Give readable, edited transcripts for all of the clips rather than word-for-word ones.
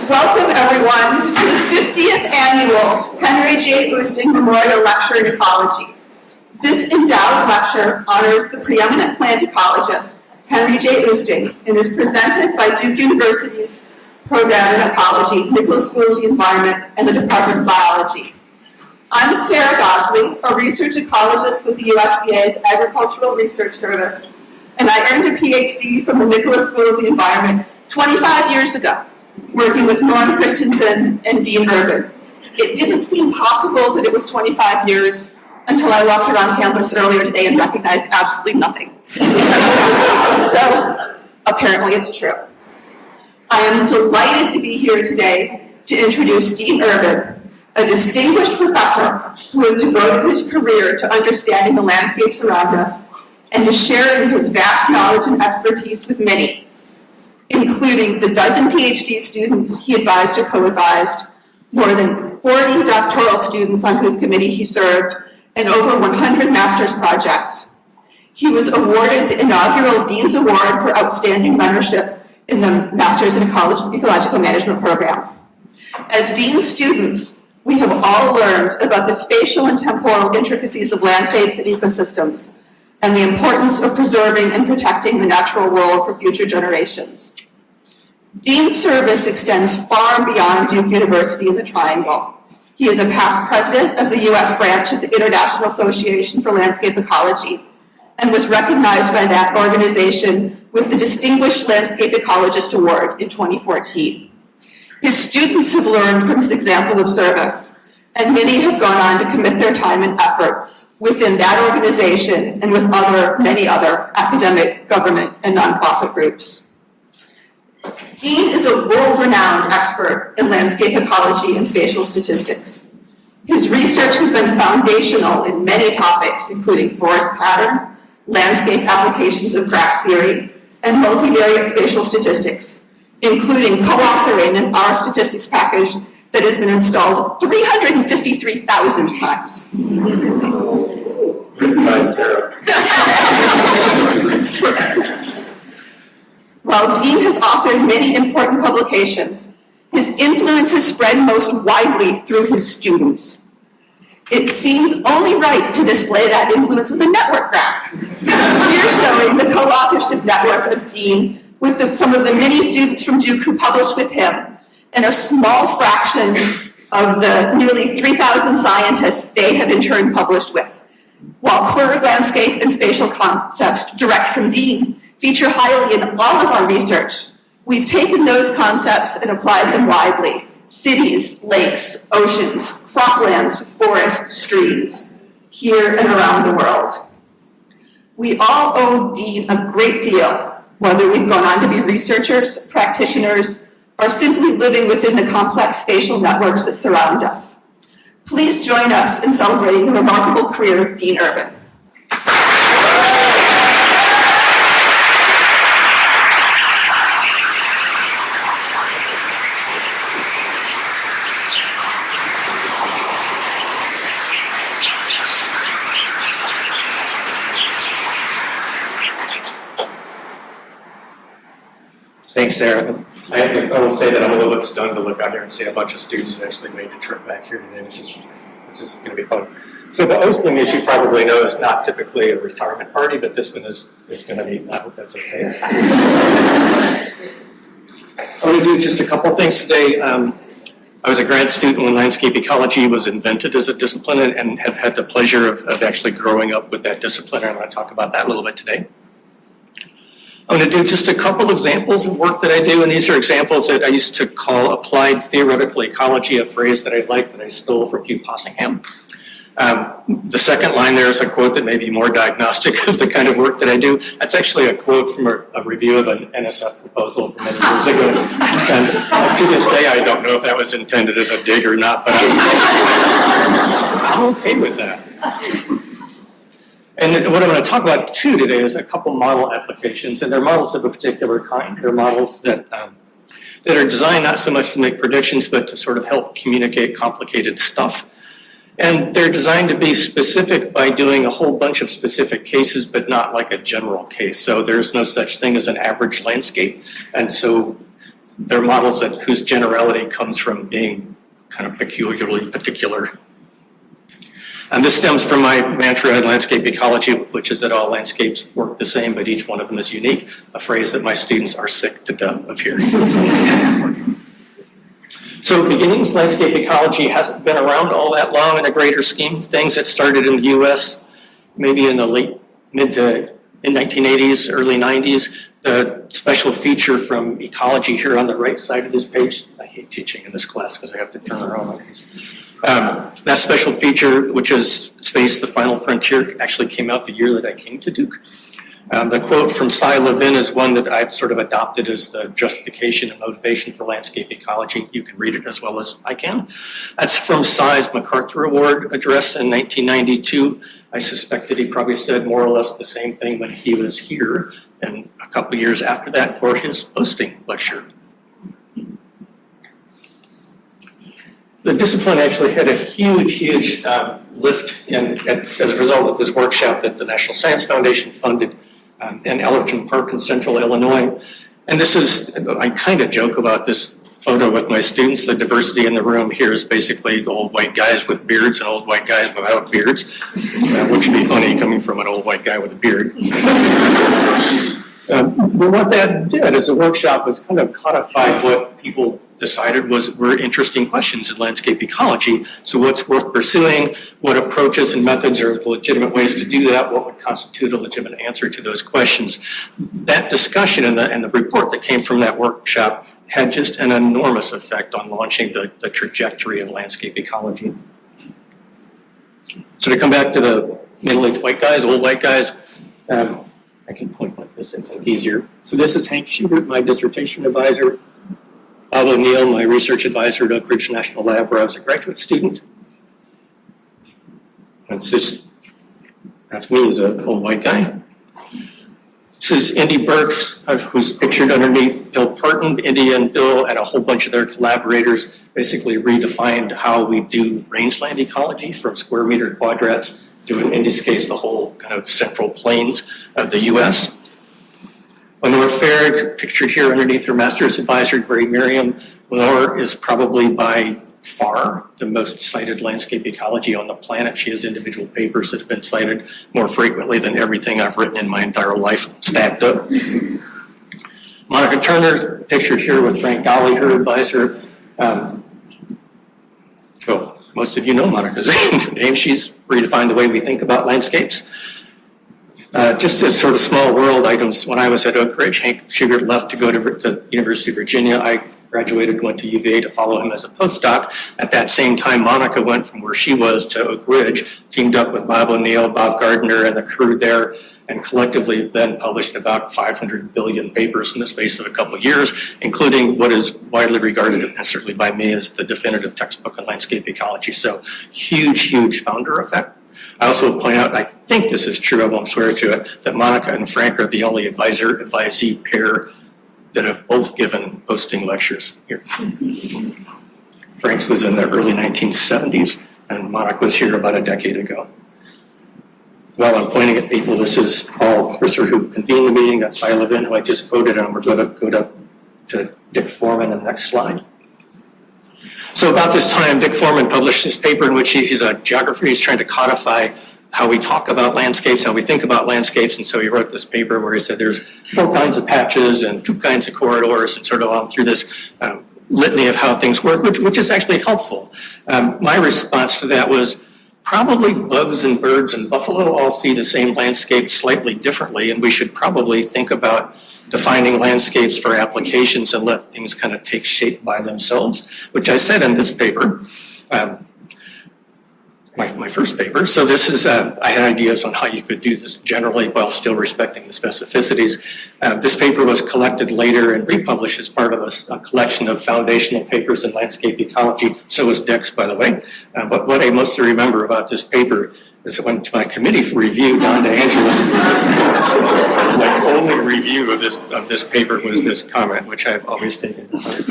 Welcome everyone to the 50th annual Henry J. Oosting Memorial Lecture in Ecology. This endowed lecture honors the preeminent plant ecologist, Henry J. Oosting, and is presented by Duke University's program in ecology, Nicholas School of the Environment, and the Department of Biology. I'm Sarah Gosley, a research ecologist with the USDA's Agricultural Research Service, and I earned a PhD from the Nicholas School of the Environment 25 years ago, working with Norm Christensen and Dean Urban. It didn't seem possible that it was 25 years until I walked around campus earlier today and recognized absolutely nothing. So apparently it's true. I am delighted to be here today to introduce Dean Urban, a distinguished professor who has devoted his career to understanding the landscapes around us and to sharing his vast knowledge and expertise with many, including the dozen PhD students he advised or co-advised, more than 40 doctoral students on whose committee he served, and over 100 master's projects. He was awarded the inaugural Dean's Award for Outstanding Mentorship in the Master's in Ecological Management program. As Dean's students, we have all learned about the spatial and temporal intricacies of landscapes and ecosystems, and the importance of preserving and protecting the natural world for future generations. Dean's service extends far beyond Duke University in the Triangle. He is a past president of the U.S. branch of the International Association for Landscape Ecology and was recognized by that organization with the Distinguished Landscape Ecologist Award in 2014. His students have learned from his example of service, and many have gone on to commit their time and effort within that organization and with many other academic, government, and nonprofit groups. Dean is a world-renowned expert in landscape ecology and spatial statistics. His research has been foundational in many topics, including forest pattern, landscape applications of graph theory, and multivariate spatial statistics, including co-authoring an R statistics package that has been installed 353,000 times. Written by Sarah. While Dean has authored many important publications, his influence has spread most widely through his students. It seems only right to display that influence with a network graph. Here showing the co-authorship network of Dean with some of the many students from Duke who published with him, and a small fraction of the nearly 3,000 scientists they have in turn published with. While core landscape and spatial concepts direct from Dean feature highly in all of our research, we've taken those concepts and applied them widely. Cities, lakes, oceans, croplands, forests, streams, here and around the world. We all owe Dean a great deal, whether we've gone on to be researchers, practitioners, or simply living within the complex spatial networks that surround us. Please join us in celebrating the remarkable career of Dean Urban. Thanks, Sarah. I will say that I'm a little bit stunned to look out here and see a bunch of students that actually made the trip back here today. It's just going to be fun. So the Oosting, as you probably know, is not typically a retirement party, but this one is going to be. I hope that's okay. I'm going to do just a couple things today. I was a grad student when landscape ecology was invented as a discipline, and have had the pleasure of actually growing up with that discipline. And I'm going to talk about that a little bit today. I'm going to do just a couple examples of work that I do, and these are examples that I used to call applied theoretical ecology, a phrase that I like that I stole from Hugh Possingham. The second line there is a quote that may be more diagnostic of the kind of work that I do. That's actually a quote from a review of an NSF proposal from many years ago. And to this day, I don't know if that was intended as a dig or not, but I'm okay with that. And what I'm going to talk about too today is a couple model applications, and they're models of a particular kind. They're models that are designed not so much to make predictions, but to sort of help communicate complicated stuff. And they're designed to be specific by doing a whole bunch of specific cases, but not like a general case. So there's no such thing as an average landscape. And so they're models whose generality comes from being kind of peculiarly particular. And this stems from my mantra in landscape ecology, which is that all landscapes work the same, but each one of them is unique, a phrase that my students are sick to death of hearing. So beginnings, landscape ecology hasn't been around all that long in a greater scheme of things. It started in the US, maybe in the mid to 1980s, early 90s. The special feature from ecology here on the right side of this page, I hate teaching in this class because I have to turn around. That special feature, which is Space, the Final Frontier, actually came out the year that I came to Duke. The quote from Cy Levin is one that I've sort of adopted as the justification and motivation for landscape ecology. You can read it as well as I can. That's from Cy's MacArthur Award address in 1992. I suspect that he probably said more or less the same thing when he was here, and a couple of years after that for his Oosting Lecture. The discipline actually had a huge lift as a result of this workshop that the National Science Foundation funded in Ellerton Park in central Illinois. And this is, I kind of joke about this photo with my students. The diversity in the room here is basically old white guys with beards and old white guys without beards, which would be funny coming from an old white guy with a beard. But what that did as a workshop was kind of codified what people decided were interesting questions in landscape ecology. So what's worth pursuing, what approaches and methods are legitimate ways to do that, what would constitute a legitimate answer to those questions. That discussion and the report that came from that workshop had just an enormous effect on launching the trajectory of landscape ecology. So to come back to the middle-aged white guys, old white guys, I can point like this, I think easier. So this is Hank Schubert, my dissertation advisor. Bob O'Neill, my research advisor at Oak Ridge National Lab, where I was a graduate student. That's me as an old white guy. This is Indy Burks, who's pictured underneath Bill Parton. Indy and Bill and a whole bunch of their collaborators basically redefined how we do rangeland ecology from square meter quadrats to, in Indy's case, the whole kind of central plains of the US. Lenore Fair, pictured here underneath her master's advisor, Gray Merriam. Lenore is probably by far the most cited landscape ecology on the planet. She has individual papers that have been cited more frequently than everything I've written in my entire life stacked up. Monica Turner, pictured here with Frank Golly, her advisor. Most of you know Monica's name. She's redefined the way we think about landscapes. Just a sort of small world items. When I was at Oak Ridge, Hank Schubert left to go to the University of Virginia. I graduated, went to UVA to follow him as a postdoc. At that same time, Monica went from where she was to Oak Ridge, teamed up with Bob O'Neill, Bob Gardner, and the crew there, and collectively then published about 500 billion papers in the space of a couple of years, including what is widely regarded, and certainly by me, as the definitive textbook on landscape ecology. So huge founder effect. I also point out, I think this is true, I won't swear to it, that Monica and Frank are the only advisor-advisee pair that have both given Oosting lectures here. Frank's was in the early 1970s, and Monica was here about a decade ago. While I'm pointing at people, this is Paul Crisser, who convened the meeting, that's Cy Levin, who I just quoted, and we're going to go to Dick Foreman in the next slide. So about this time, Dick Foreman published this paper in which he's a geographer. He's trying to codify how we talk about landscapes, how we think about landscapes. And so he wrote this paper where he said there's 4 kinds of patches and 2 kinds of corridors, and sort of on through this litany of how things work, which is actually helpful. My response to that was probably bugs and birds and buffalo all see the same landscape slightly differently, and we should probably think about defining landscapes for applications and let things kind of take shape by themselves, which I said in this paper, my first paper. So this is, I had ideas on how you could do this generally while still respecting the specificities. This paper was collected later and republished as part of a collection of foundational papers in landscape ecology. So was Dick's, by the way. But what I mostly remember about this paper is it went to my committee for review, Don DeAngelis. My only review of this paper was this comment, which I've always taken to heart.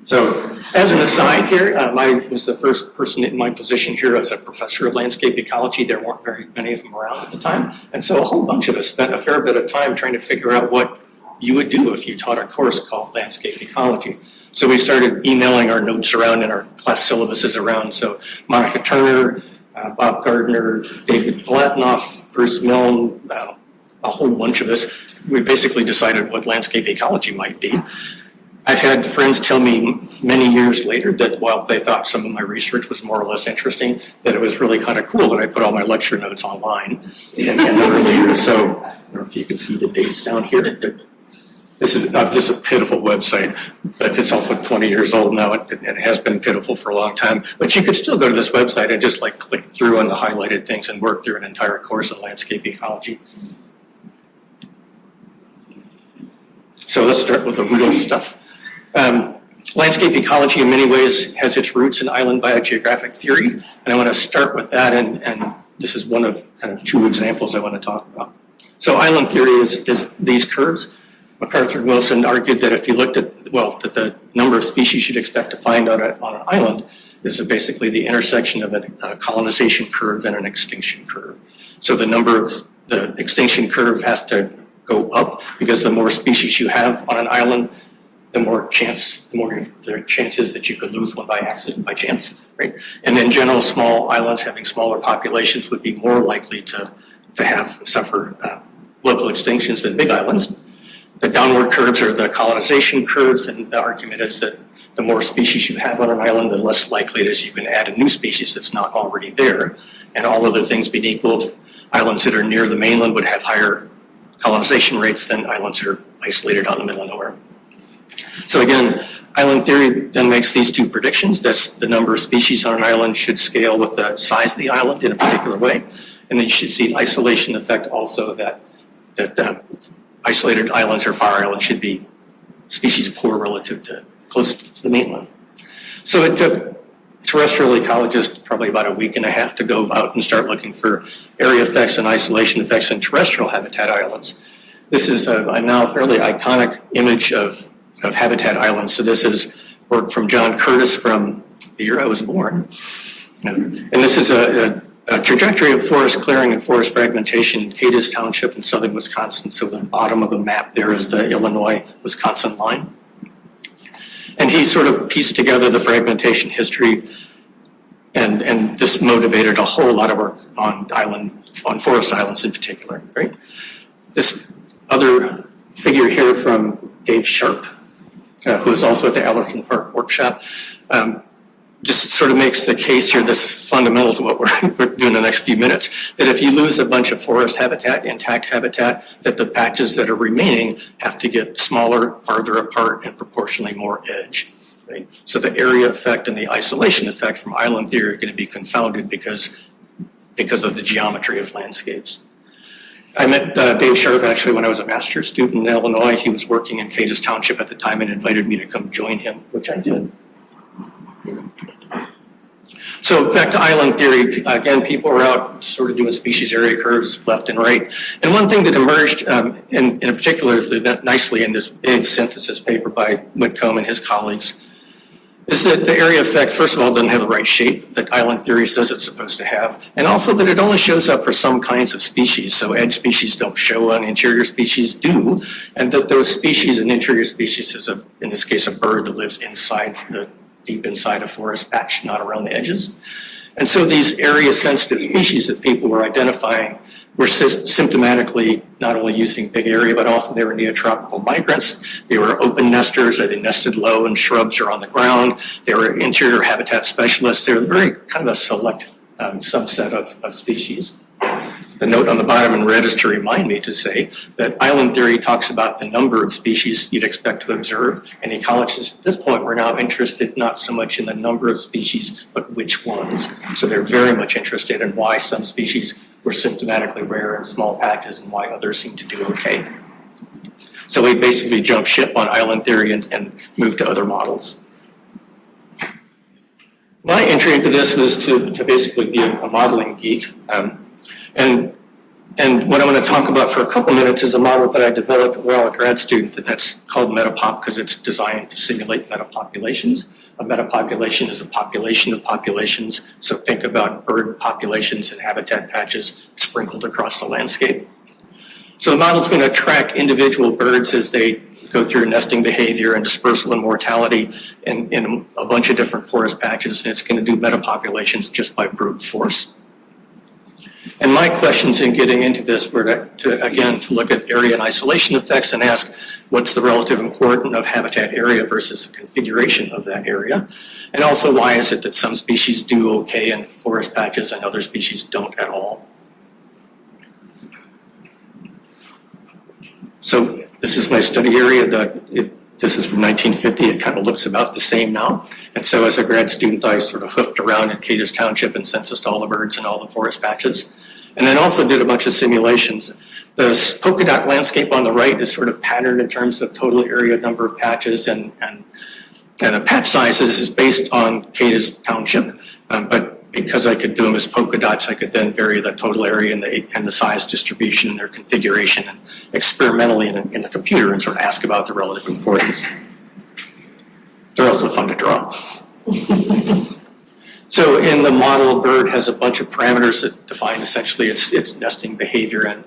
So, as an aside here, I was the first person in my position here as a professor of landscape ecology. There weren't very many of them around at the time. And so a whole bunch of us spent a fair bit of time trying to figure out what you would do if you taught a course called landscape ecology. So we started emailing our notes around and our class syllabuses around. So Monica Turner, Bob Gardner, David Blatnoff, Bruce Milne, a whole bunch of us, we basically decided what landscape ecology might be. I've had friends tell me many years later that while they thought some of my research was more or less interesting, that it was really kind of cool that I put all my lecture notes online in the early years. So I don't know if you can see the dates down here, but this is a pitiful website, but it's also 20 years old now. It has been pitiful for a long time, but you could still go to this website and just like click through on the highlighted things and work through an entire course in landscape ecology. So let's start with the real stuff. Landscape ecology in many ways has its roots in island biogeographic theory, and I want to start with that, and this is one of kind of two examples I want to talk about. So island theory is these curves. MacArthur and Wilson argued that if you looked at, that the number of species you'd expect to find on an island is basically the intersection of a colonization curve and an extinction curve. So the extinction curve has to go up because the more species you have on an island, the more the chances that you could lose one by accident, by chance, right? And in general, small islands having smaller populations would be more likely to suffer local extinctions than big islands. The downward curves are the colonization curves, and the argument is that the more species you have on an island, the less likely it is you can add a new species that's not already there. And all other things being equal, islands that are near the mainland would have higher colonization rates than islands that are isolated out in the middle of nowhere. So again, island theory then makes these two predictions. That's the number of species on an island should scale with the size of the island in a particular way. And then you should see an isolation effect also that isolated islands or far islands should be species poor relative to close to the mainland. So it took terrestrial ecologists probably about a week and a half to go out and start looking for area effects and isolation effects in terrestrial habitat islands. This is a now fairly iconic image of habitat islands. So this is work from John Curtis from the year I was born. And this is a trajectory of forest clearing and forest fragmentation in Cadiz Township in southern Wisconsin. So the bottom of the map there is the Illinois-Wisconsin line. And he sort of pieced together the fragmentation history, and this motivated a whole lot of work on forest islands in particular, right? This other figure here from Dave Sharp, who is also at the Allerton Park workshop, just sort of makes the case here, this fundamental to what we're doing the next few minutes, that if you lose a bunch of forest habitat, intact habitat, that the patches that are remaining have to get smaller, farther apart, and proportionally more edge. Right? So the area effect and the isolation effect from island theory are going to be confounded because of the geometry of landscapes. I met Dave Sharp actually when I was a master's student in Illinois. He was working in Cadiz Township at the time and invited me to come join him, which I did. So back to island theory, again, people were out sort of doing species area curves left and right. And one thing that emerged in particular nicely in this big synthesis paper by Whitcomb and his colleagues is that the area effect, first of all, doesn't have the right shape that island theory says it's supposed to have, and also that it only shows up for some kinds of species. So edge species don't show on, interior species do, and that those species and interior species is, in this case, a bird that lives deep inside a forest patch, not around the edges. And so these area-sensitive species that people were identifying were symptomatically not only using big area, but also they were neotropical migrants. They were open nesters, they nested low in shrubs or on the ground. They were interior habitat specialists. They were very kind of a select subset of species. The note on the bottom in red is to remind me to say that island theory talks about the number of species you'd expect to observe, and ecologists at this point were now interested not so much in the number of species, but which ones. So they're very much interested in why some species were symptomatically rare in small patches and why others seem to do okay. So we basically jumped ship on island theory and moved to other models. My entry into this was to basically be a modeling geek. And what I'm going to talk about for a couple minutes is a model that I developed while a grad student, and that's called Metapop because it's designed to simulate metapopulations. A metapopulation is a population of populations, so think about bird populations and habitat patches sprinkled across the landscape. So the model is going to track individual birds as they go through nesting behavior and dispersal and mortality in a bunch of different forest patches, and it's going to do metapopulations just by brute force. And my questions in getting into this were to look at area and isolation effects and ask what's the relative importance of habitat area versus the configuration of that area, and also why is it that some species do okay in forest patches and other species don't at all. So this is my study area. This is from 1950. It kind of looks about the same now. And so as a grad student, I sort of hoofed around in Cadiz Township and censused all the birds in all the forest patches. And then also did a bunch of simulations. The polka dot landscape on the right is sort of patterned in terms of total area, number of patches, and the patch sizes is based on Cadiz Township. But because I could do them as polka dots, I could then vary the total area and the size distribution and their configuration and experimentally in the computer and sort of ask about the relative importance. They're also fun to draw. So in the model, a bird has a bunch of parameters that define essentially its nesting behavior and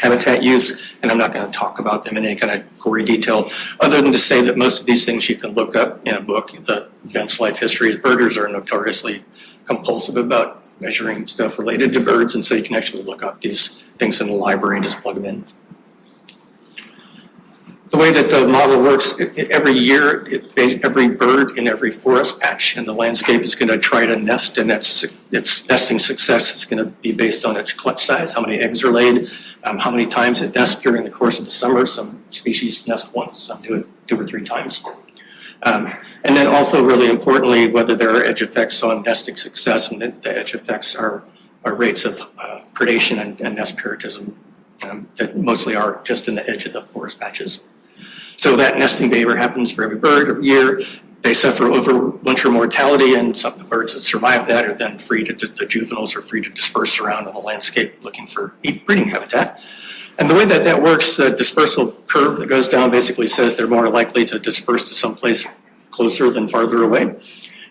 habitat use, and I'm not going to talk about them in any kind of gory detail, other than to say that most of these things you can look up in a book. The Bent's Life History. Birders are notoriously compulsive about measuring stuff related to birds, and so you can actually look up these things in the library and just plug them in. The way that the model works, every year, every bird in every forest patch in the landscape is going to try to nest, and its nesting success is going to be based on its clutch size, how many eggs are laid, how many times it nests during the course of the summer. Some species nest once, some do it 2 or 3 times. And then also, really importantly, whether there are edge effects on nesting success, and the edge effects are rates of predation and nest parasitism that mostly are just in the edge of the forest patches. So that nesting behavior happens for every bird every year. They suffer overwinter mortality, and some of the birds that survive that are then the juveniles are free to disperse around in the landscape looking for breeding habitat. And the way that works, the dispersal curve that goes down basically says they're more likely to disperse to someplace closer than farther away.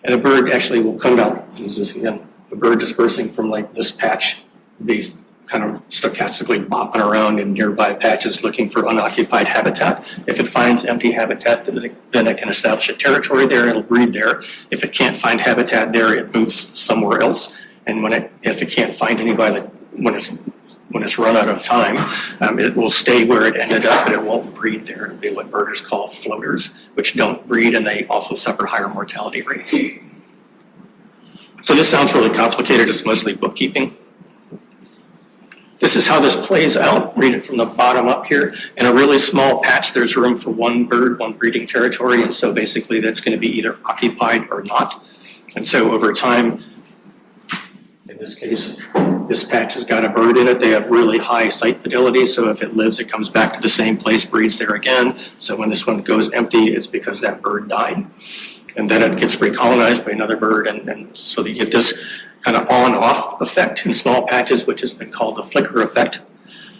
And a bird actually will come down. This is, again, a bird dispersing from like this patch, these kind of stochastically bopping around in nearby patches looking for unoccupied habitat. If it finds empty habitat, then it can establish a territory there, it'll breed there. If it can't find habitat there, it moves somewhere else. And if it can't find anybody, when it's run out of time, it will stay where it ended up, but it won't breed there. It'll be what birders call floaters, which don't breed, and they also suffer higher mortality rates. So this sounds really complicated. It's mostly bookkeeping. This is how this plays out. Read it from the bottom up here. In a really small patch, there's room for one bird, one breeding territory, and so basically that's going to be either occupied or not. And so over time, in this case, this patch has got a bird in it. They have really high site fidelity, so if it lives, it comes back to the same place, breeds there again. So when this one goes empty, it's because that bird died. And then it gets recolonized by another bird, and so you get this kind of on-off effect in small patches, which has been called the flicker effect.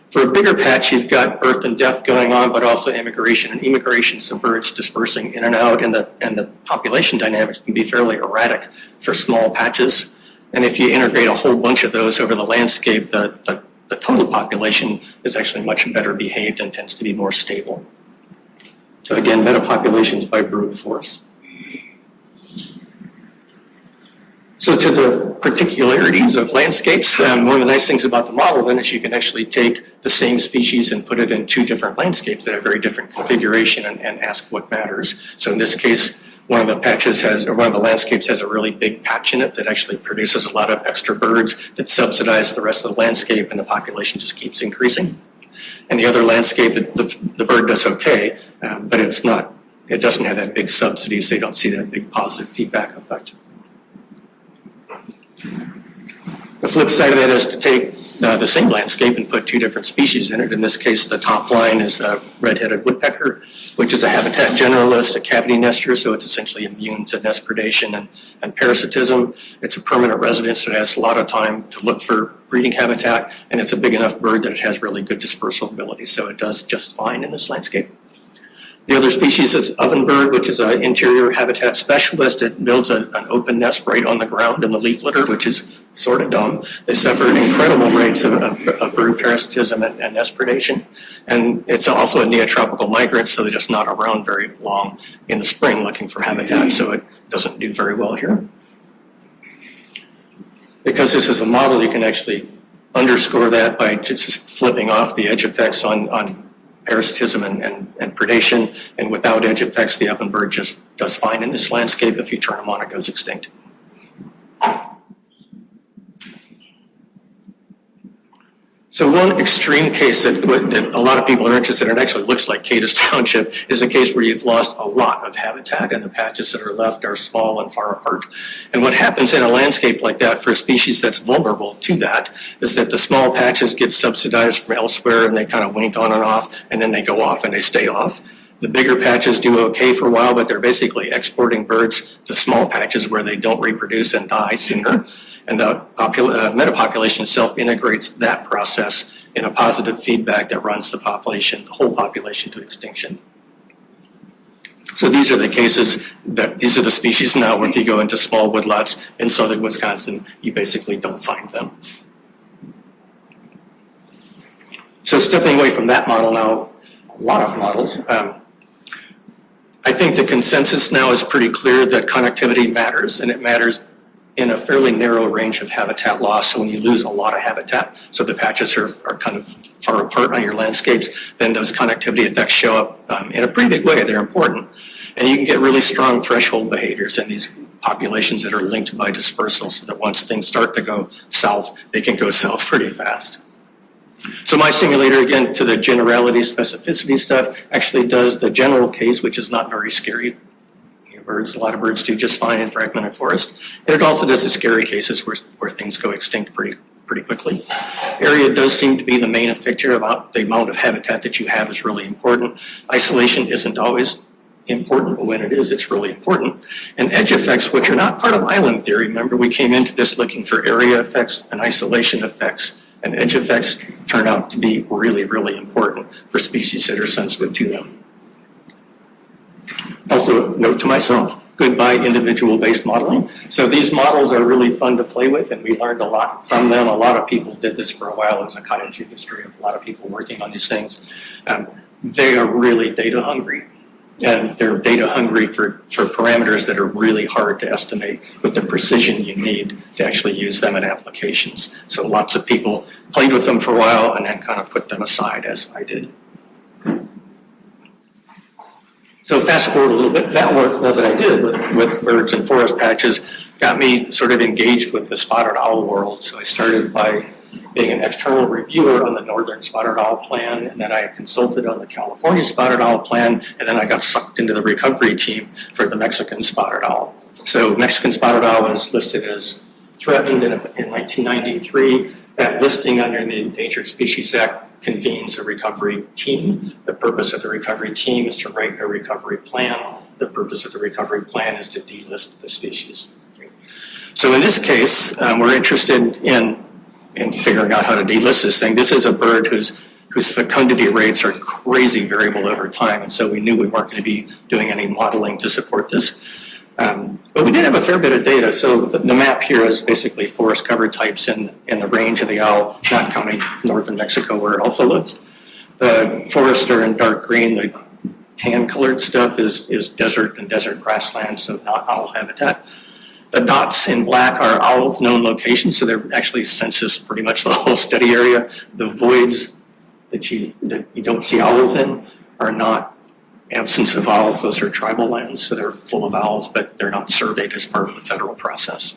For a bigger patch, you've got birth and death going on, but also immigration. And immigration, so birds dispersing in and out, and the population dynamics can be fairly erratic for small patches. And if you integrate a whole bunch of those over the landscape, the total population is actually much better behaved and tends to be more stable. So again, metapopulations by brute force. So to the particularities of landscapes, one of the nice things about the model then is you can actually take the same species and put it in 2 different landscapes that have very different configuration and ask what matters. So in this case, one of the landscapes has a really big patch in it that actually produces a lot of extra birds that subsidize the rest of the landscape, and the population just keeps increasing. And the other landscape, the bird does okay, but it doesn't have that big subsidy, so you don't see that big positive feedback effect. The flip side of that is to take the same landscape and put 2 different species in it. In this case, the top line is a red-headed woodpecker, which is a habitat generalist, a cavity nester, so it's essentially immune to nest predation and parasitism. It's a permanent resident, so it has a lot of time to look for breeding habitat, and it's a big enough bird that it has really good dispersal ability, so it does just fine in this landscape. The other species is ovenbird, which is an interior habitat specialist. It builds an open nest right on the ground in the leaf litter, which is sort of dumb. They suffer incredible rates of bird parasitism and nest predation. And it's also a neotropical migrant, so they're just not around very long in the spring looking for habitat, so it doesn't do very well here. Because this is a model, you can actually underscore that by just flipping off the edge effects on parasitism and predation, and without edge effects, the ovenbird just does fine in this landscape. If you turn them on, it goes extinct. So one extreme case that a lot of people are interested in, it actually looks like Cadiz Township, is a case where you've lost a lot of habitat and the patches that are left are small and far apart. And what happens in a landscape like that for a species that's vulnerable to that is that the small patches get subsidized from elsewhere and they kind of wink on and off, and then they go off and they stay off. The bigger patches do okay for a while, but they're basically exporting birds to small patches where they don't reproduce and die sooner. And the metapopulation self-integrates that process in a positive feedback that runs the population, the whole population, to extinction. So these are the cases these are the species now where if you go into small woodlots in southern Wisconsin, you basically don't find them. So stepping away from that model now, a lot of models. I think the consensus now is pretty clear that connectivity matters, and it matters in a fairly narrow range of habitat loss. So when you lose a lot of habitat, so the patches are kind of far apart on your landscapes, then those connectivity effects show up in a pretty big way. They're important. And you can get really strong threshold behaviors in these populations that are linked by dispersal, so that once things start to go south, they can go south pretty fast. So my simulator, again, to the generality specificity stuff, actually does the general case, which is not very scary. Birds, a lot of birds do just fine in fragmented forest. And it also does the scary cases where things go extinct pretty quickly. Area does seem to be the main effector. About the amount of habitat that you have is really important. Isolation isn't always important, but when it is, it's really important. And edge effects, which are not part of island theory. Remember, we came into this looking for area effects and isolation effects, and edge effects turn out to be really, really important for species that are sensitive to them. Also, note to myself, goodbye individual-based modeling. So these models are really fun to play with, and we learned a lot from them. A lot of people did this for a while. It was a cottage industry of a lot of people working on these things. They are really data hungry, and they're data hungry for parameters that are really hard to estimate with the precision you need to actually use them in applications. So lots of people played with them for a while and then kind of put them aside, as I did. So fast forward a little bit, that work that I did with birds and forest patches got me sort of engaged with the spotted owl world. So I started by being an external reviewer on the Northern Spotted Owl Plan, and then I consulted on the California Spotted Owl Plan, and then I got sucked into the recovery team for the Mexican Spotted Owl. So Mexican Spotted Owl was listed as threatened in 1993. That listing under the Endangered Species Act convenes a recovery team. The purpose of the recovery team is to write a recovery plan. The purpose of the recovery plan is to delist the species. So in this case, we're interested in figuring out how to delist this thing. This is a bird whose fecundity rates are crazy variable over time, and so we knew we weren't going to be doing any modeling to support this. But we did have a fair bit of data. So the map here is basically forest cover types in the range of the owl, not counting northern Mexico where it also lives. The forests are in dark green. The tan-colored stuff is desert and desert grassland, so not owl habitat. The dots in black are owls' known locations, so they're actually census pretty much the whole study area. The voids that you don't see owls in are not absence of owls. Those are tribal lands, so they're full of owls, but they're not surveyed as part of the federal process.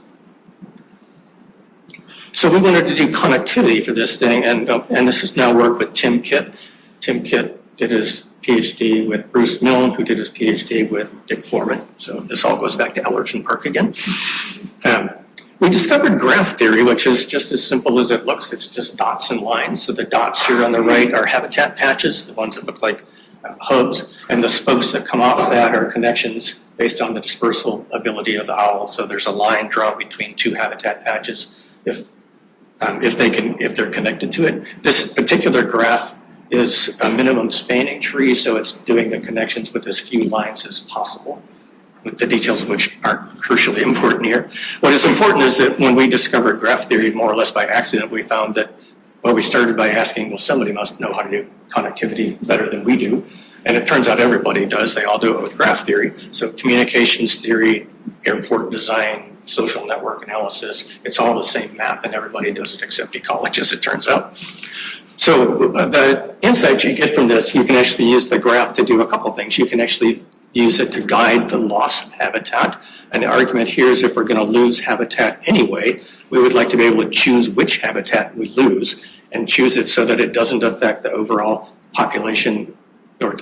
So we wanted to do connectivity for this thing, and this is now work with Tim Kitt. Tim Kitt did his PhD with Bruce Milne, who did his PhD with Dick Foreman. So this all goes back to Ellerton Park again. We discovered graph theory, which is just as simple as it looks. It's just dots and lines. So the dots here on the right are habitat patches, the ones that look like hubs, and the spokes that come off of that are connections based on the dispersal ability of the owl. So there's a line drawn between two habitat patches if they're connected to it. This particular graph is a minimum spanning tree, so it's doing the connections with as few lines as possible, with the details of which aren't crucially important here. What is important is that when we discovered graph theory more or less by accident, we found that, well, we started by asking, well, somebody must know how to do connectivity better than we do. And it turns out everybody does. They all do it with graph theory. So communications theory, airport design, social network analysis, it's all the same map, and everybody does it except ecologists, it turns out. So the insight you get from this, you can actually use the graph to do a couple things. You can actually use it to guide the loss of habitat. And the argument here is if we're going to lose habitat anyway, we would like to be able to choose which habitat we lose and choose it so that it doesn't affect the overall population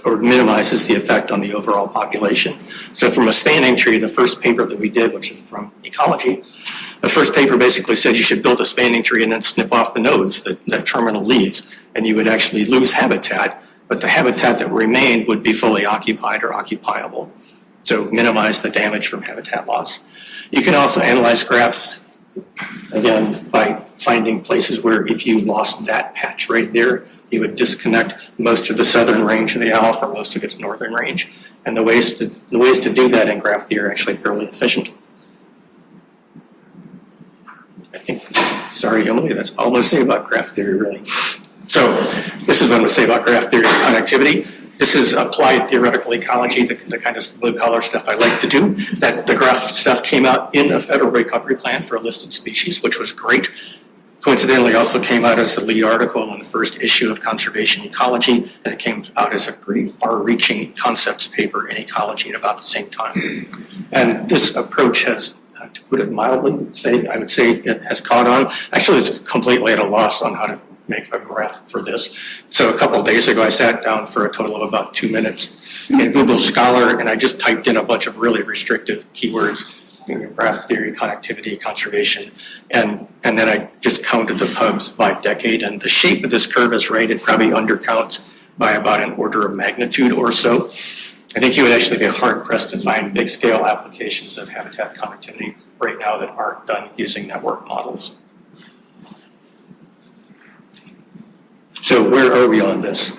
or minimizes the effect on the overall population. So from a spanning tree, the first paper that we did, which is from Ecology, the first paper basically said you should build a spanning tree and then snip off the nodes, the terminal leads, and you would actually lose habitat, but the habitat that remained would be fully occupied or occupiable. So minimize the damage from habitat loss. You can also analyze graphs, again, by finding places where if you lost that patch right there, you would disconnect most of the southern range of the owl from most of its northern range. And the ways to do that in graph theory are actually fairly efficient. I think, sorry, Emily, that's all I'm going to say about graph theory, really. So this is what I'm going to say about graph theory and connectivity. This is applied theoretical ecology, the kind of blue-collar stuff I like to do. That the graph stuff came out in a federal recovery plan for a listed species, which was great. Coincidentally, also came out as the lead article in the first issue of Conservation Ecology, and it came out as a pretty far-reaching concepts paper in ecology at about the same time. And this approach has, to put it mildly, I would say it has caught on. Actually, it's completely at a loss on how to make a graph for this. So a couple of days ago, I sat down for a total of about 2 minutes in Google Scholar, and I just typed in a bunch of really restrictive keywords, graph theory, connectivity, conservation, and then I just counted the pubs by decade, and the shape of this curve is right. It probably undercounts by about an order of magnitude or so. I think you would actually be hard-pressed to find big-scale applications of habitat connectivity right now that aren't done using network models. So where are we on this?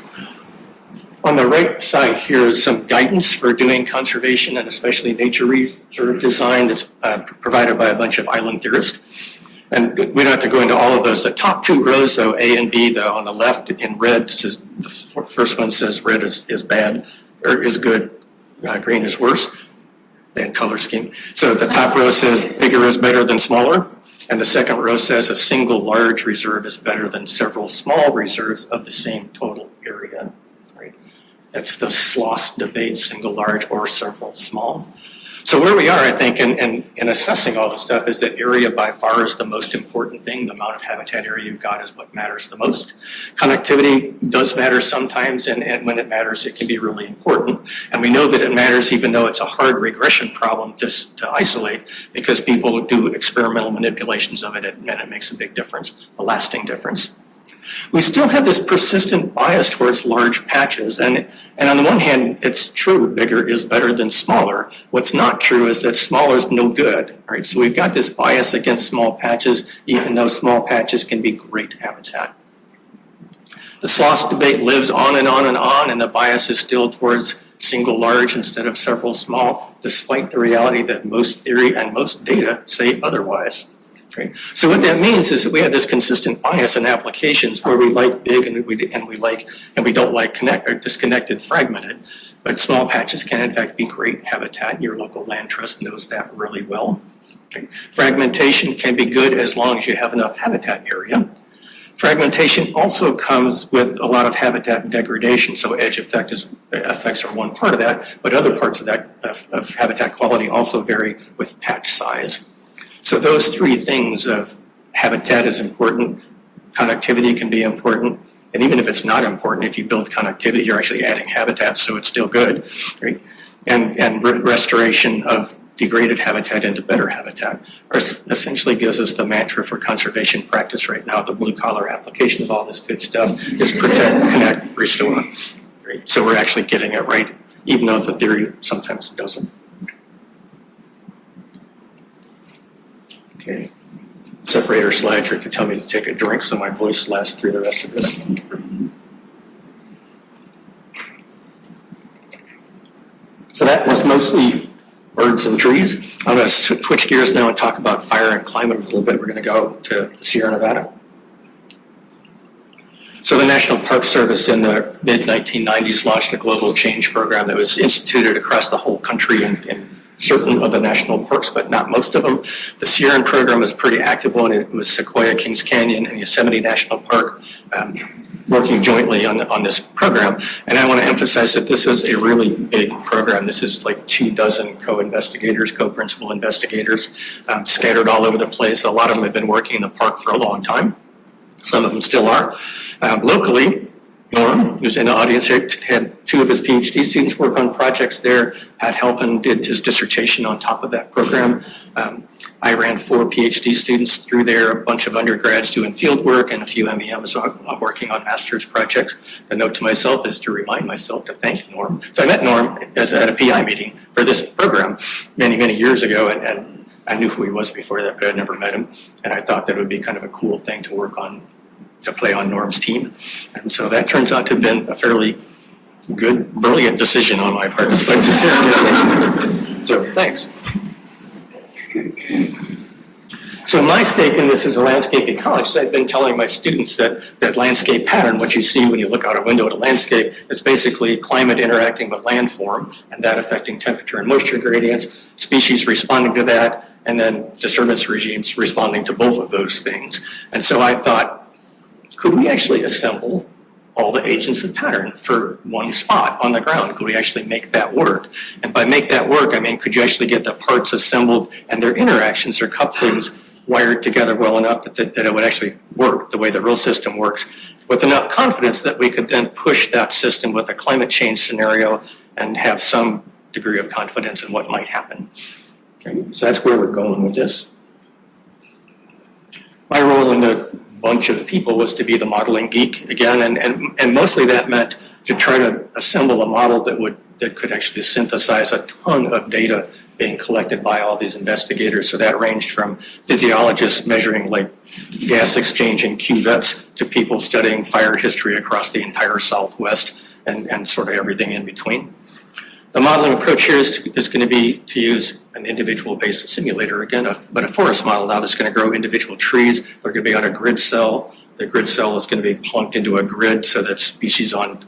On the right side here is some guidance for doing conservation and especially nature reserve design that's provided by a bunch of island theorists. And we don't have to go into all of those. The top two rows, though, A and B, though, on the left in red, says, the first one says red is bad, or is good, green is worse, bad color scheme. So the top row says bigger is better than smaller, and the second row says a single large reserve is better than several small reserves of the same total area. That's the SLOSS debate, single large or several small. So where we are, I think, in assessing all this stuff is that area by far is the most important thing. The amount of habitat area you've got is what matters the most. Connectivity does matter sometimes, and when it matters, it can be really important. And we know that it matters even though it's a hard regression problem to isolate, because people do experimental manipulations of it, and it makes a big difference, a lasting difference. We still have this persistent bias towards large patches, and on the one hand, it's true, bigger is better than smaller. What's not true is that smaller is no good, right? So we've got this bias against small patches, even though small patches can be great habitat. The SLOSS debate lives on and on and on, and the bias is still towards single large instead of several small, despite the reality that most theory and most data say otherwise. Okay. So what that means is that we have this consistent bias in applications where we like big and we don't like disconnected, fragmented. But small patches can in fact be great habitat. Your local land trust knows that really well. Okay. Fragmentation can be good as long as you have enough habitat area. Fragmentation also comes with a lot of habitat degradation. So edge effects are one part of that, but other parts of that of habitat quality also vary with patch size. So those three things of habitat is important, connectivity can be important, and even if it's not important, if you build connectivity, you're actually adding habitat, so it's still good, right? And restoration of degraded habitat into better habitat essentially gives us the mantra for conservation practice right now. The blue-collar application of all this good stuff is protect, connect, restore. Right? So we're actually getting it right, even though the theory sometimes doesn't. Okay. Separator slides are to tell me to take a drink so my voice lasts through the rest of this. So that was mostly birds and trees. I'm going to switch gears now and talk about fire and climate a little bit. We're going to go to the Sierra Nevada. So the National Park Service in the mid-1990s launched a global change program that was instituted across the whole country in certain of the national parks, but not most of them. The Sierra program was a pretty active one. It was Sequoia, Kings Canyon, and Yosemite National Park working jointly on this program. And I want to emphasize that this is a really big program. This is like 24 co-investigators, co-principal investigators scattered all over the place. A lot of them have been working in the park for a long time. Some of them still are. Locally, Norm, who's in the audience here, had 2 of his PhD students work on projects there. Pat Halpin did his dissertation on top of that program. I ran 4 PhD students through there, a bunch of undergrads doing field work, and a few MEMs working on master's projects. The note to myself is to remind myself to thank Norm. So I met Norm at a PI meeting for this program many, many years ago, and I knew who he was before that, but I'd never met him. And I thought that it would be kind of a cool thing to work on, to play on Norm's team. And so that turns out to have been a fairly good, brilliant decision on my part, despite the serendipity. So thanks. So my stake in this is a landscape ecologist. I've been telling my students that landscape pattern, what you see when you look out a window at a landscape, is basically climate interacting with landform, and that affecting temperature and moisture gradients, species responding to that, and then disturbance regimes responding to both of those things. And so I thought, could we actually assemble all the agents of pattern for one spot on the ground? Could we actually make that work? And by make that work, I mean, could you actually get the parts assembled and their interactions, their couplings, wired together well enough that it would actually work the way the real system works, with enough confidence that we could then push that system with a climate change scenario and have some degree of confidence in what might happen. Okay, so that's where we're going with this. My role in the bunch of people was to be the modeling geek again, and mostly that meant to try to assemble a model that could actually synthesize a ton of data being collected by all these investigators. So that ranged from physiologists measuring like gas exchange in cuvettes to people studying fire history across the entire Southwest and sort of everything in between. The modeling approach here is going to be to use an individual-based simulator again, but a forest model now that's going to grow individual trees. They're going to be on a grid cell. The grid cell is going to be plunked into a grid so that species on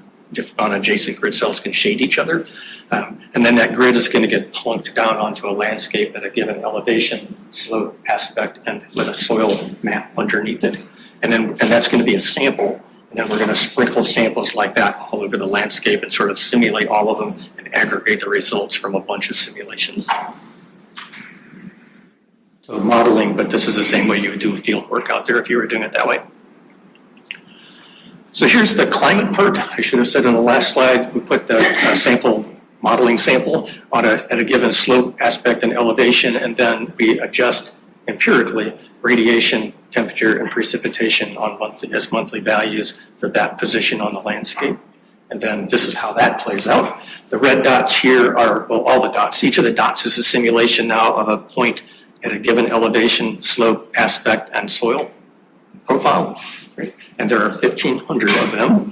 adjacent grid cells can shade each other. And then that grid is going to get plunked down onto a landscape at a given elevation, slope, aspect, and with a soil map underneath it. And that's going to be a sample. And then we're going to sprinkle samples like that all over the landscape and sort of simulate all of them and aggregate the results from a bunch of simulations. So modeling, but this is the same way you would do field work out there if you were doing it that way. So here's the climate part. I should have said on the last slide, we put the modeling sample at a given slope, aspect, and elevation, and then we adjust empirically radiation, temperature, and precipitation on monthly values for that position on the landscape. And then this is how that plays out. The red dots here are, well, all the dots. Each of the dots is a simulation now of a point at a given elevation, slope, aspect, and soil profile. Right? And there are 1,500 of them.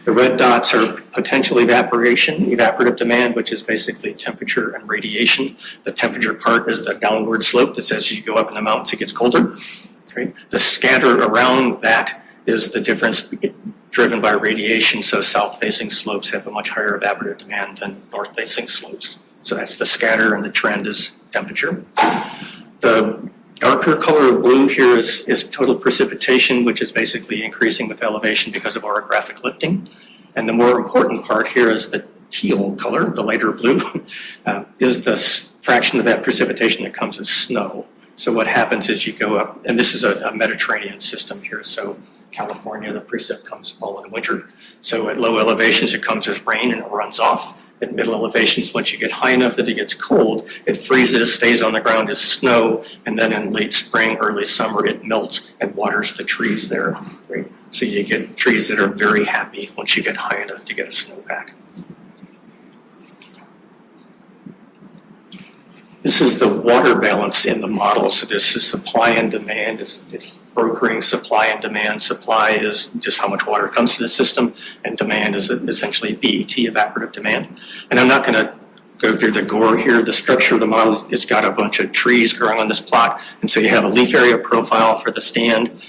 The red dots are potential evaporation, evaporative demand, which is basically temperature and radiation. The temperature part is the downward slope that says as you go up in the mountains, it gets colder. Right? The scatter around that is the difference driven by radiation. So south-facing slopes have a much higher evaporative demand than north-facing slopes. So that's the scatter, and the trend is temperature. The darker color of blue here is total precipitation, which is basically increasing with elevation because of orographic lifting. And the more important part here is the teal color, the lighter blue, is the fraction of that precipitation that comes as snow. So what happens is you go up, and this is a Mediterranean system here, so California, the precip comes all in winter. So at low elevations, it comes as rain and it runs off. At middle elevations, once you get high enough that it gets cold, it freezes, stays on the ground as snow, and then in late spring, early summer, it melts and waters the trees there. Right? So you get trees that are very happy once you get high enough to get a snowpack. This is the water balance in the model. So this is supply and demand. It's brokering supply and demand. Supply is just how much water comes to the system, and demand is essentially BET, evaporative demand. And I'm not going to go through the gore here. The structure of the model has got a bunch of trees growing on this plot, and so you have a leaf area profile for the stand,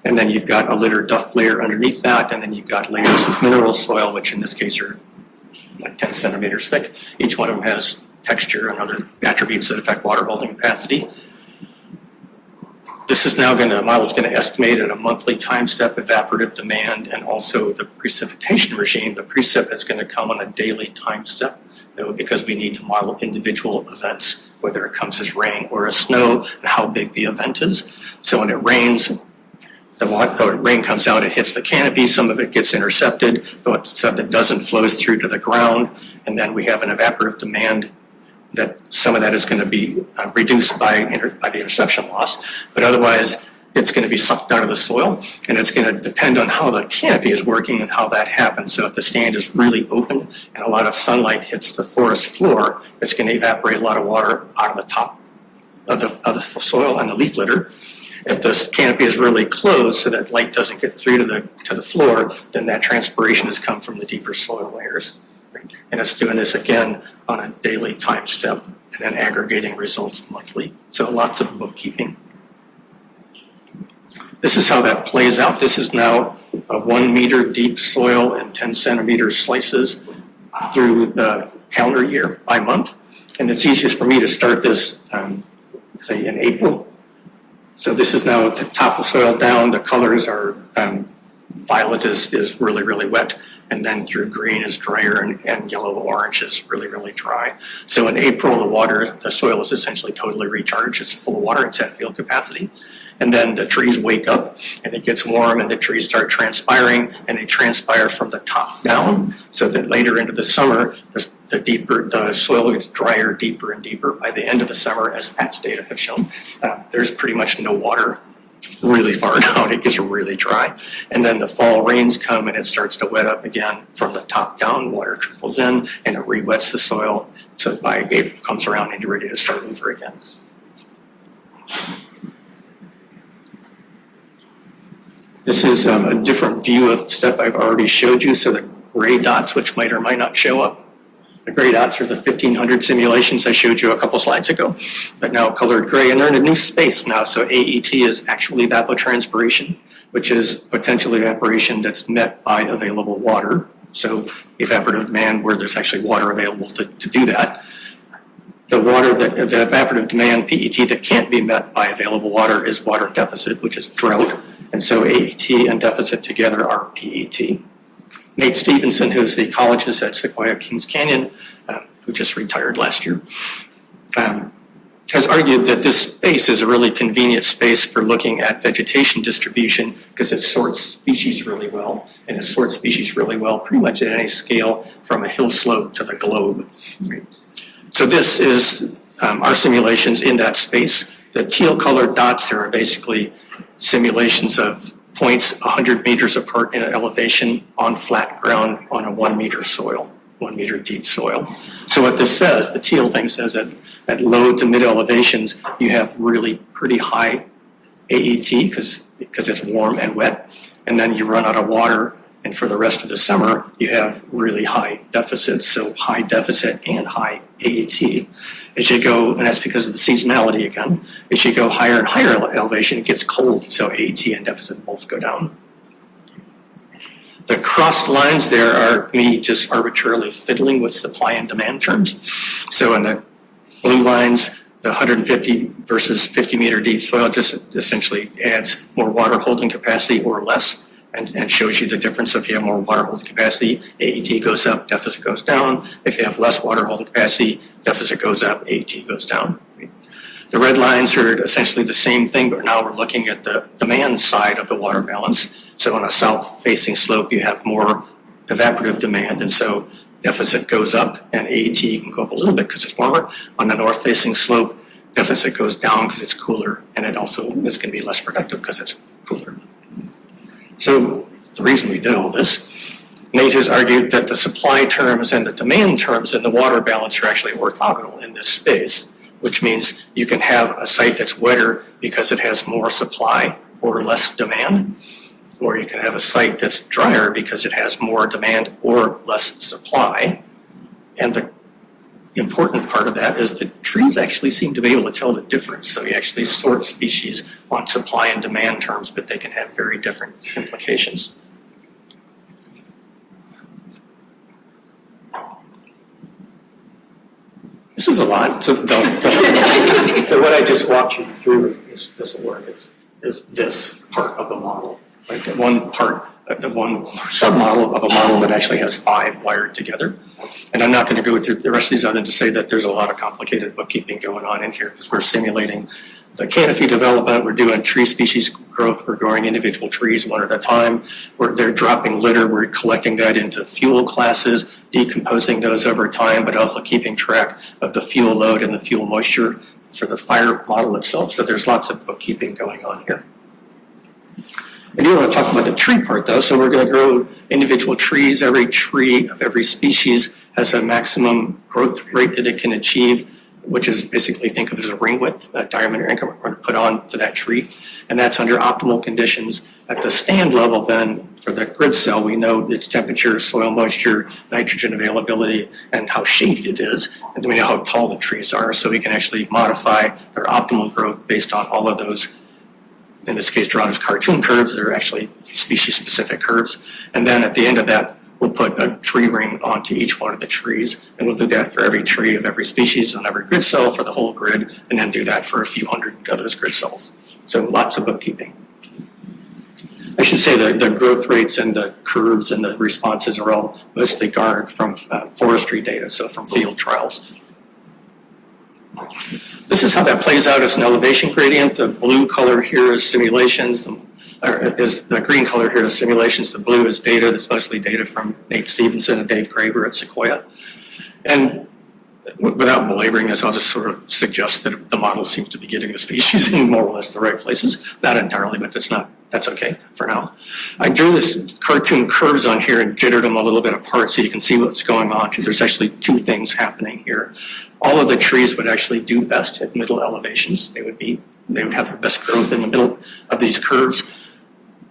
and then you've got a litter duff layer underneath that, and then you've got layers of mineral soil, which in this case are like 10 centimeters thick. Each one of them has texture and other attributes that affect water holding capacity. This is now the model's going to estimate at a monthly time step evaporative demand and also the precipitation regime. The precip is going to come on a daily time step, though, because we need to model individual events, whether it comes as rain or as snow, and how big the event is. So when it rains, the rain comes out, it hits the canopy, some of it gets intercepted, the stuff that doesn't flows through to the ground, and then we have an evaporative demand that some of that is going to be reduced by the interception loss, but otherwise it's going to be sucked out of the soil, and it's going to depend on how the canopy is working and how that happens. So if the stand is really open and a lot of sunlight hits the forest floor, it's going to evaporate a lot of water out of the top of the soil and the leaf litter. If the canopy is really closed so that light doesn't get through to the floor, then that transpiration has come from the deeper soil layers. And it's doing this again on a daily time step and then aggregating results monthly. So lots of bookkeeping. This is how that plays out. This is now a 1 meter deep soil and 10 centimeter slices through the calendar year by month. And it's easiest for me to start this, say, in April. So this is now the top of the soil down. The colors are violet is really, really wet. And then through green is drier, and yellow-orange is really, really dry. So in April, the soil is essentially totally recharged. It's full of water. It's at field capacity. And then the trees wake up, and it gets warm, and the trees start transpiring, and they transpire from the top down, so that later into the summer, the soil gets drier, deeper and deeper. By the end of the summer, as Pat's data have shown, there's pretty much no water really far down. It gets really dry. And then the fall rains come and it starts to wet up again from the top down. Water trickles in and it re-wets the soil. So by April comes around and you're ready to start over again. This is a different view of stuff I've already showed you. So the gray dots, which might or might not show up, the gray dots are the 1,500 simulations I showed you a couple slides ago, but now colored gray, and they're in a new space now. So AET is actually evapotranspiration, which is potential evaporation that's met by available water. So evaporative demand where there's actually water available to do that. The evaporative demand, PET, that can't be met by available water is water deficit, which is drought. And so AET and deficit together are PET. Nate Stevenson, who's the ecologist at Sequoia Kings Canyon, who just retired last year, has argued that this space is a really convenient space for looking at vegetation distribution because it sorts species really well, and it sorts species really well pretty much at any scale from a hill slope to the globe. Right? So this is our simulations in that space. The teal colored dots there are basically simulations of points 100 meters apart in elevation on flat ground on a 1 meter soil, 1 meter deep soil. So what this says, the teal thing says that at low to mid elevations, you have really pretty high AET because it's warm and wet, and then you run out of water, and for the rest of the summer, you have really high deficits, so high deficit and high AET. As you go, and that's because of the seasonality again, as you go higher and higher elevation, it gets cold, so AET and deficit both go down. The crossed lines there are me just arbitrarily fiddling with supply and demand terms. So in the blue lines, the 150 versus 50 meter deep soil just essentially adds more water holding capacity or less, and shows you the difference. If you have more water holding capacity, AET goes up, deficit goes down. If you have less water holding capacity, deficit goes up, AET goes down. The red lines are essentially the same thing, but now we're looking at the demand side of the water balance. So on a south-facing slope, you have more evaporative demand, and so deficit goes up, and AET can go up a little bit because it's warmer. On the north-facing slope, deficit goes down because it's cooler, and it also is going to be less productive because it's cooler. So the reason we did all this, Nate has argued that the supply terms and the demand terms in the water balance are actually orthogonal in this space, which means you can have a site that's wetter because it has more supply or less demand, or you can have a site that's drier because it has more demand or less supply. And the important part of that is that trees actually seem to be able to tell the difference. So you actually sort species on supply and demand terms, but they can have very different implications. This is a lot. So what I just walked you through, this will work, is this part of the model. Like one submodel of a model that actually has 5 wired together. And I'm not going to go through the rest of these other than to say that there's a lot of complicated bookkeeping going on in here because we're simulating the canopy development, we're doing tree species growth, we're growing individual trees one at a time, they're dropping litter, we're collecting that into fuel classes, decomposing those over time, but also keeping track of the fuel load and the fuel moisture for the fire model itself. So there's lots of bookkeeping going on here. I do want to talk about the tree part though. So we're going to grow individual trees. Every tree of every species has a maximum growth rate that it can achieve, which is basically, think of it as a ring width, a diameter increment we're going to put on to that tree. And that's under optimal conditions. At the stand level then, for the grid cell, we know its temperature, soil moisture, nitrogen availability, and how shady it is. And we know how tall the trees are, so we can actually modify their optimal growth based on all of those, in this case drawn as cartoon curves. They're actually species-specific curves. And then at the end of that, we'll put a tree ring onto each one of the trees, and we'll do that for every tree of every species on every grid cell for the whole grid, and then do that for a few hundred of those grid cells. So lots of bookkeeping. I should say that the growth rates and the curves and the responses are all mostly garnered from forestry data, so from field trials. This is how that plays out as an elevation gradient. The blue color here is simulations. The green color here is simulations. The blue is data. That's mostly data from Nate Stevenson and Dave Graber at Sequoia. And without belaboring this, I'll just sort of suggest that the model seems to be getting the species in more or less the right places. Not entirely, but that's okay for now. I drew this cartoon curves on here and jittered them a little bit apart so you can see what's going on. There's actually 2 things happening here. All of the trees would actually do best at middle elevations. They would have the best growth in the middle of these curves.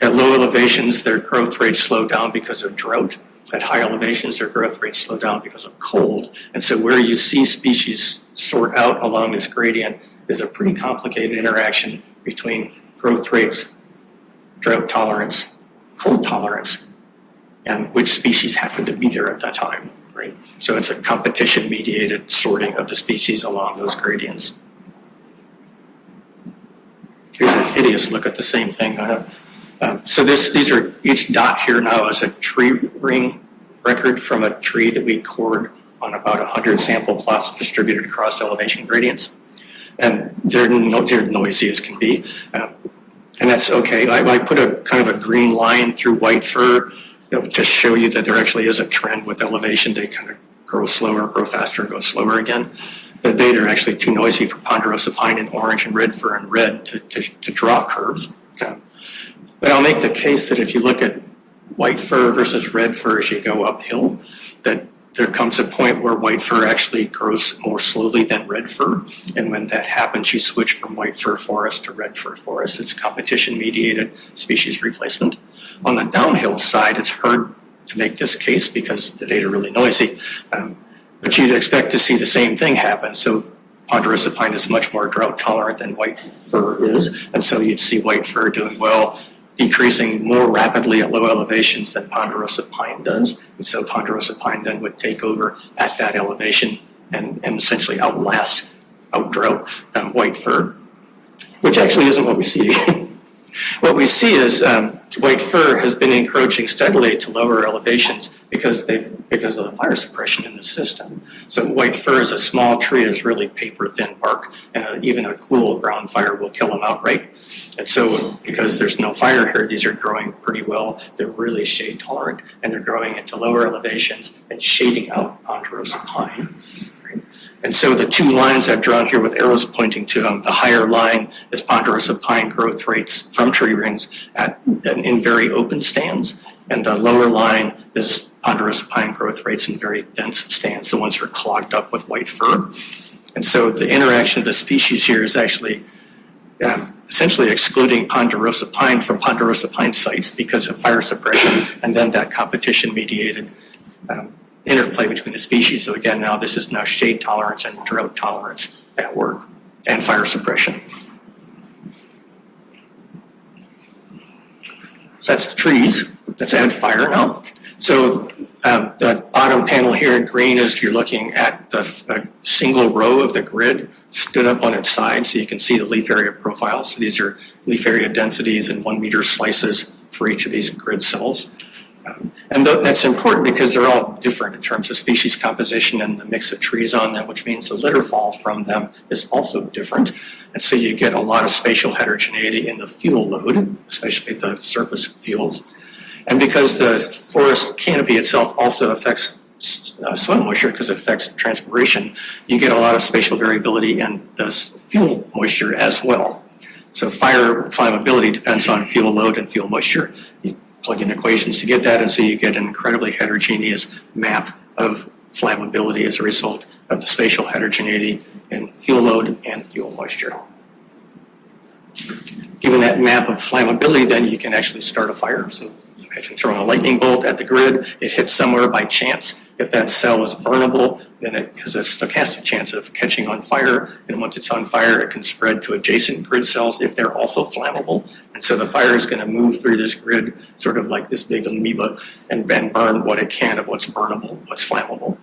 At low elevations, their growth rates slow down because of drought. At high elevations, their growth rates slow down because of cold. And so where you see species sort out along this gradient is a pretty complicated interaction between growth rates, drought tolerance, cold tolerance, and which species happen to be there at that time, right? So it's a competition-mediated sorting of the species along those gradients. Here's a hideous look at the same thing. So these are, each dot here now is a tree ring record from a tree that we cored on about 100 sample plots distributed across elevation gradients. And they're noisy as can be. And that's okay. I put a kind of a green line through white fir, to show you that there actually is a trend with elevation. They kind of grow slower, grow faster, and go slower again. The data are actually too noisy for ponderosa pine in orange and red fir in red to draw curves. But I'll make the case that if you look at white fir versus red fir as you go uphill, that there comes a point where white fir actually grows more slowly than red fir. And when that happens, you switch from white fir forest to red fir forest. It's competition-mediated species replacement. On the downhill side, it's hard to make this case because the data are really noisy. But you'd expect to see the same thing happen. So ponderosa pine is much more drought tolerant than white fir is. And so you'd see white fir doing well, decreasing more rapidly at low elevations than ponderosa pine does. And so ponderosa pine then would take over at that elevation and essentially outdrought white fir, which actually isn't what we see. What we see is white fir has been encroaching steadily to lower elevations because of the fire suppression in the system. So white fir is a small tree, is really paper thin bark, and even a cool ground fire will kill them outright. And so because there's no fire here, these are growing pretty well. They're really shade tolerant, and they're growing into lower elevations and shading out ponderosa pine. And so the 2 lines I've drawn here with arrows pointing to them, the higher line is ponderosa pine growth rates from tree rings in very open stands, and the lower line is ponderosa pine growth rates in very dense stands, the ones that are clogged up with white fir. And so the interaction of the species here is actually essentially excluding ponderosa pine from ponderosa pine sites because of fire suppression, and then that competition-mediated interplay between the species. So again, now this is now shade tolerance and drought tolerance at work, and fire suppression. So that's the trees. Let's add fire now. So the bottom panel here in green is you're looking at the single row of the grid stood up on its side, so you can see the leaf area profile. So these are leaf area densities in 1 meter slices for each of these grid cells. And that's important because they're all different in terms of species composition and the mix of trees on them, which means the litter fall from them is also different. And so you get a lot of spatial heterogeneity in the fuel load, especially the surface fuels. And because the forest canopy itself also affects soil moisture, because it affects transpiration, you get a lot of spatial variability in the fuel moisture as well. So fire flammability depends on fuel load and fuel moisture. You plug in equations to get that, and so you get an incredibly heterogeneous map of flammability as a result of the spatial heterogeneity in fuel load and fuel moisture. Given that map of flammability, then you can actually start a fire. So imagine throwing a lightning bolt at the grid, it hits somewhere by chance. If that cell is burnable, then it has a stochastic chance of catching on fire. And once it's on fire, it can spread to adjacent grid cells if they're also flammable. And so the fire is going to move through this grid sort of like this big amoeba and burn what it can of what's burnable, what's flammable.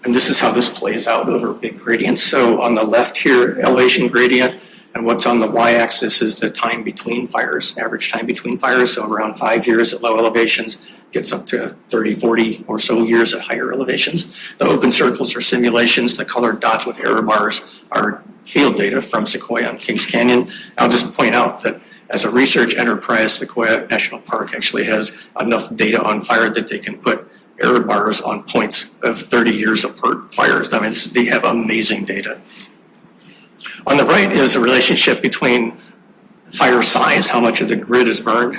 And this is how this plays out over big gradients. So on the left here, elevation gradient, and what's on the y-axis is the time between fires, average time between fires. So around 5 years at low elevations, gets up to 30, 40 or so years at higher elevations. The open circles are simulations. The colored dots with error bars are field data from Sequoia and Kings Canyon. I'll just point out that as a research enterprise, Sequoia National Park actually has enough data on fire that they can put error bars on points of 30 years apart fires. I mean, they have amazing data. On the right is a relationship between fire size, how much of the grid is burned,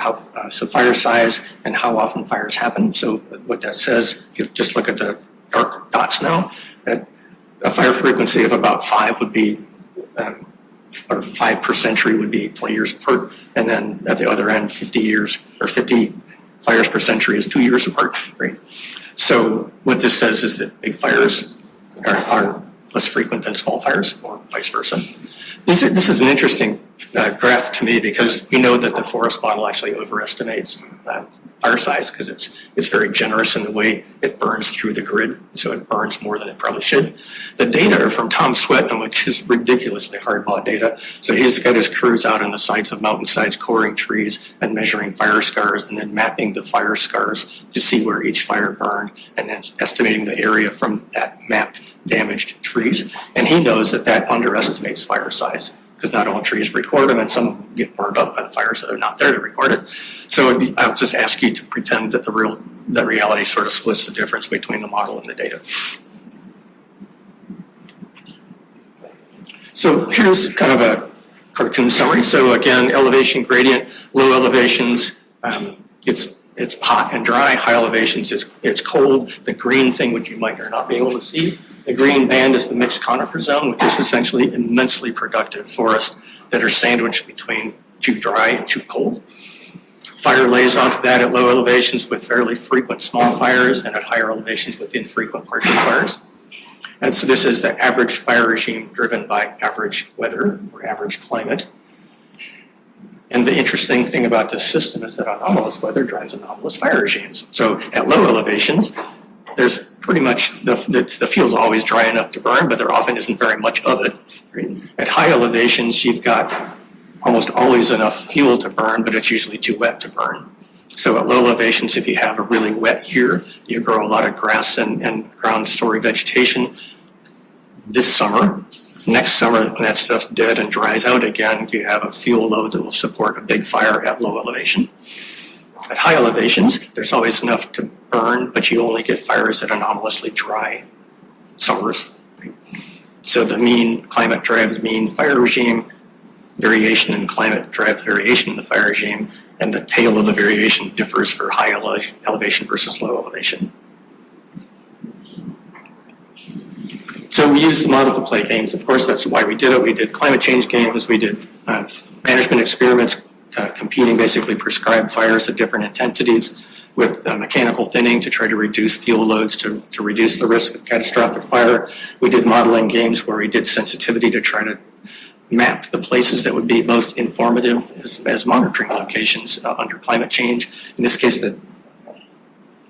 so fire size and how often fires happen. So what that says, if you just look at the dark dots now, that a fire frequency of about 5 would be, or 5 per century would be 20 years apart. And then at the other end, 50 years, or 50 fires per century is 2 years apart, right? So what this says is that big fires are less frequent than small fires, or vice versa. This is an interesting graph to me because we know that the forest model actually overestimates fire size because it's very generous in the way it burns through the grid, so it burns more than it probably should. The data are from Tom Swetnam, which is ridiculously hard-bought data. So he's got his crews out on the sides of mountainsides, coring trees and measuring fire scars and then mapping the fire scars to see where each fire burned and then estimating the area from that mapped damaged trees. And he knows that that underestimates fire size because not all trees record them and some of them get burned up by the fire, so they're not there to record it. So I'll just ask you to pretend that the reality sort of splits the difference between the model and the data. So here's kind of a cartoon summary. So again, elevation gradient, low elevations, it's hot and dry. High elevations, it's cold. The green thing, which you might or not be able to see, the green band is the mixed conifer zone, which is essentially immensely productive forests that are sandwiched between too dry and too cold. Fire lays onto that at low elevations with fairly frequent small fires and at higher elevations with infrequent partial fires. And so this is the average fire regime driven by average weather or average climate. And the interesting thing about this system is that anomalous weather drives anomalous fire regimes. So at low elevations, there's pretty much, the fuel's always dry enough to burn, but there often isn't very much of it. Right? At high elevations, you've got almost always enough fuel to burn, but it's usually too wet to burn. So at low elevations, if you have a really wet year, you grow a lot of grass and ground story vegetation. This summer, next summer, when that stuff's dead and dries out again, you have a fuel load that will support a big fire at low elevation. At high elevations, there's always enough to burn, but you only get fires at anomalously dry summers. So the mean climate drives mean fire regime, variation in climate drives variation in the fire regime, and the tail of the variation differs for high elevation versus low elevation. So we used the model to play games. Of course, that's why we did it. We did climate change games. We did management experiments competing basically prescribed fires at different intensities. with mechanical thinning to try to reduce fuel loads to reduce the risk of catastrophic fire. We did modeling games where we did sensitivity to try to map the places that would be most informative as monitoring locations under climate change. In this case, the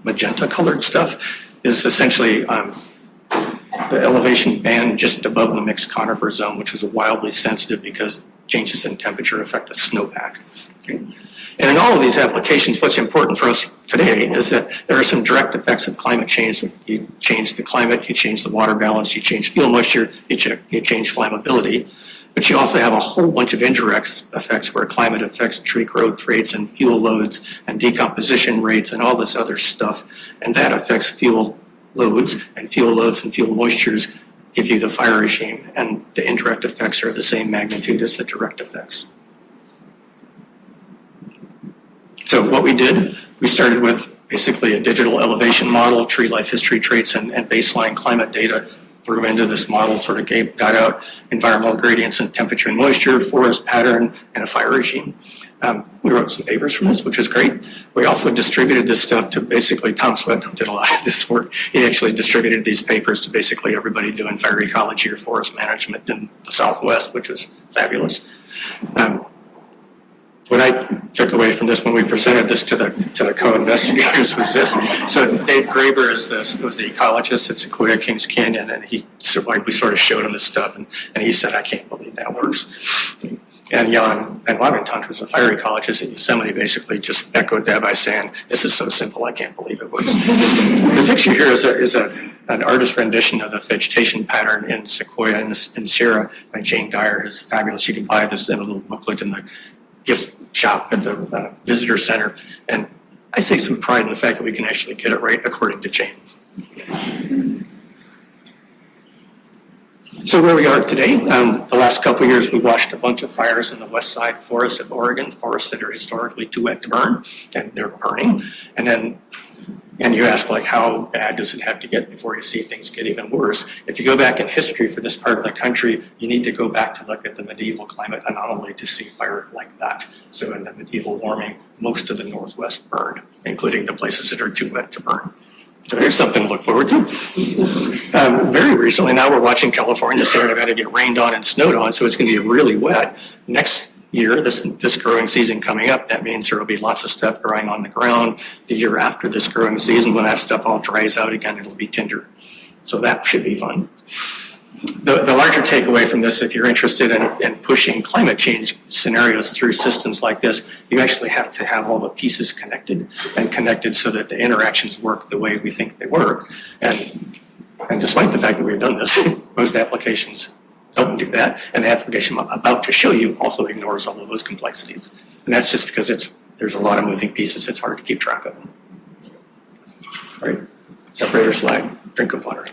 magenta colored stuff is essentially the elevation band just above the mixed conifer zone, which is wildly sensitive because changes in temperature affect the snowpack. Okay. And in all of these applications, what's important for us today is that there are some direct effects of climate change. You change the climate, you change the water balance, you change fuel moisture, you change flammability. But you also have a whole bunch of indirect effects where climate affects tree growth rates and fuel loads and decomposition rates and all this other stuff. And that affects fuel loads and fuel moistures give you the fire regime. And the indirect effects are the same magnitude as the direct effects. So what we did, we started with basically a digital elevation model, tree life history traits, and baseline climate data. Threw into this model, sort of got out environmental gradients and temperature and moisture, forest pattern, and a fire regime. We wrote some papers from this, which is great. We also distributed this stuff to basically, Tom Swetnam did a lot of this work. He actually distributed these papers to basically everybody doing fire ecology or forest management in the Southwest, which was fabulous. What I took away from this when we presented this to the co-investigators was this. So Dave Graber was the ecologist at Sequoia Kings Canyon, and we sort of showed him this stuff, and he said, "I can't believe that works." And Jan Van Wagentant, was a fire ecologist at Yosemite, basically just echoed that by saying, "This is so simple, I can't believe it works." The picture here is an artist rendition of the vegetation pattern in Sequoia and Sierra by Jane Dyer. It's fabulous. You can buy this in a little booklet in the gift shop at the visitor center, and I take some pride in the fact that we can actually get it right according to Jane. So where we are today, the last couple of years we watched a bunch of fires in the west side forest of Oregon, forests that are historically too wet to burn, and they're burning. And you ask, like, how bad does it have to get before you see things get even worse? If you go back in history for this part of the country, you need to go back to look at the medieval climate anomaly to see fire like that. So in the medieval warming, most of the Northwest burned, including the places that are too wet to burn. So there's something to look forward to. Very recently, now we're watching California, Sierra Nevada get rained on and snowed on, so it's going to be really wet. Next year, this growing season coming up, that means there will be lots of stuff growing on the ground. The year after this growing season, when that stuff all dries out again, it'll be tender. So that should be fun. The larger takeaway from this, if you're interested in pushing climate change scenarios through systems like this, you actually have to have all the pieces connected so that the interactions work the way we think they work. And despite the fact that we've done this, most applications don't do that, and the application I'm about to show you also ignores all of those complexities. And that's just because there's a lot of moving pieces, it's hard to keep track of them. All right, separator slide, drink of water.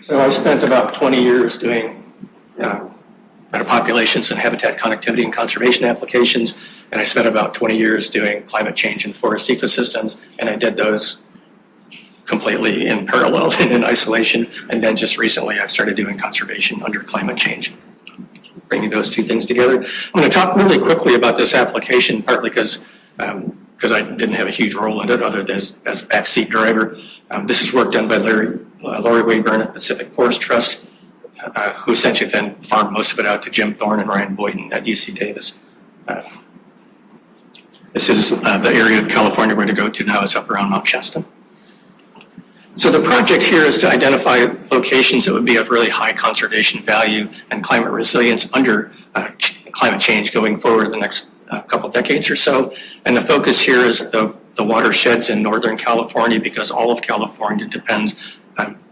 So I spent about 20 years doing metapopulations and habitat connectivity and conservation applications, and I spent about 20 years doing climate change and forest ecosystems, and I did those completely in parallel and in isolation, and then just recently I've started doing conservation under climate change, bringing those two things together. I'm going to talk really quickly about this application, partly because I didn't have a huge role in it other than as backseat driver. This is work done by Laurie Wayburn at Pacific Forest Trust, who essentially then farmed most of it out to Jim Thorne and Ryan Boynton at UC Davis. This is the area of California we're going to go to now. Is up around Mount Shasta. So the project here is to identify locations that would be of really high conservation value and climate resilience under climate change going forward the next couple decades or so. And the focus here is the watersheds in Northern California, because all of California depends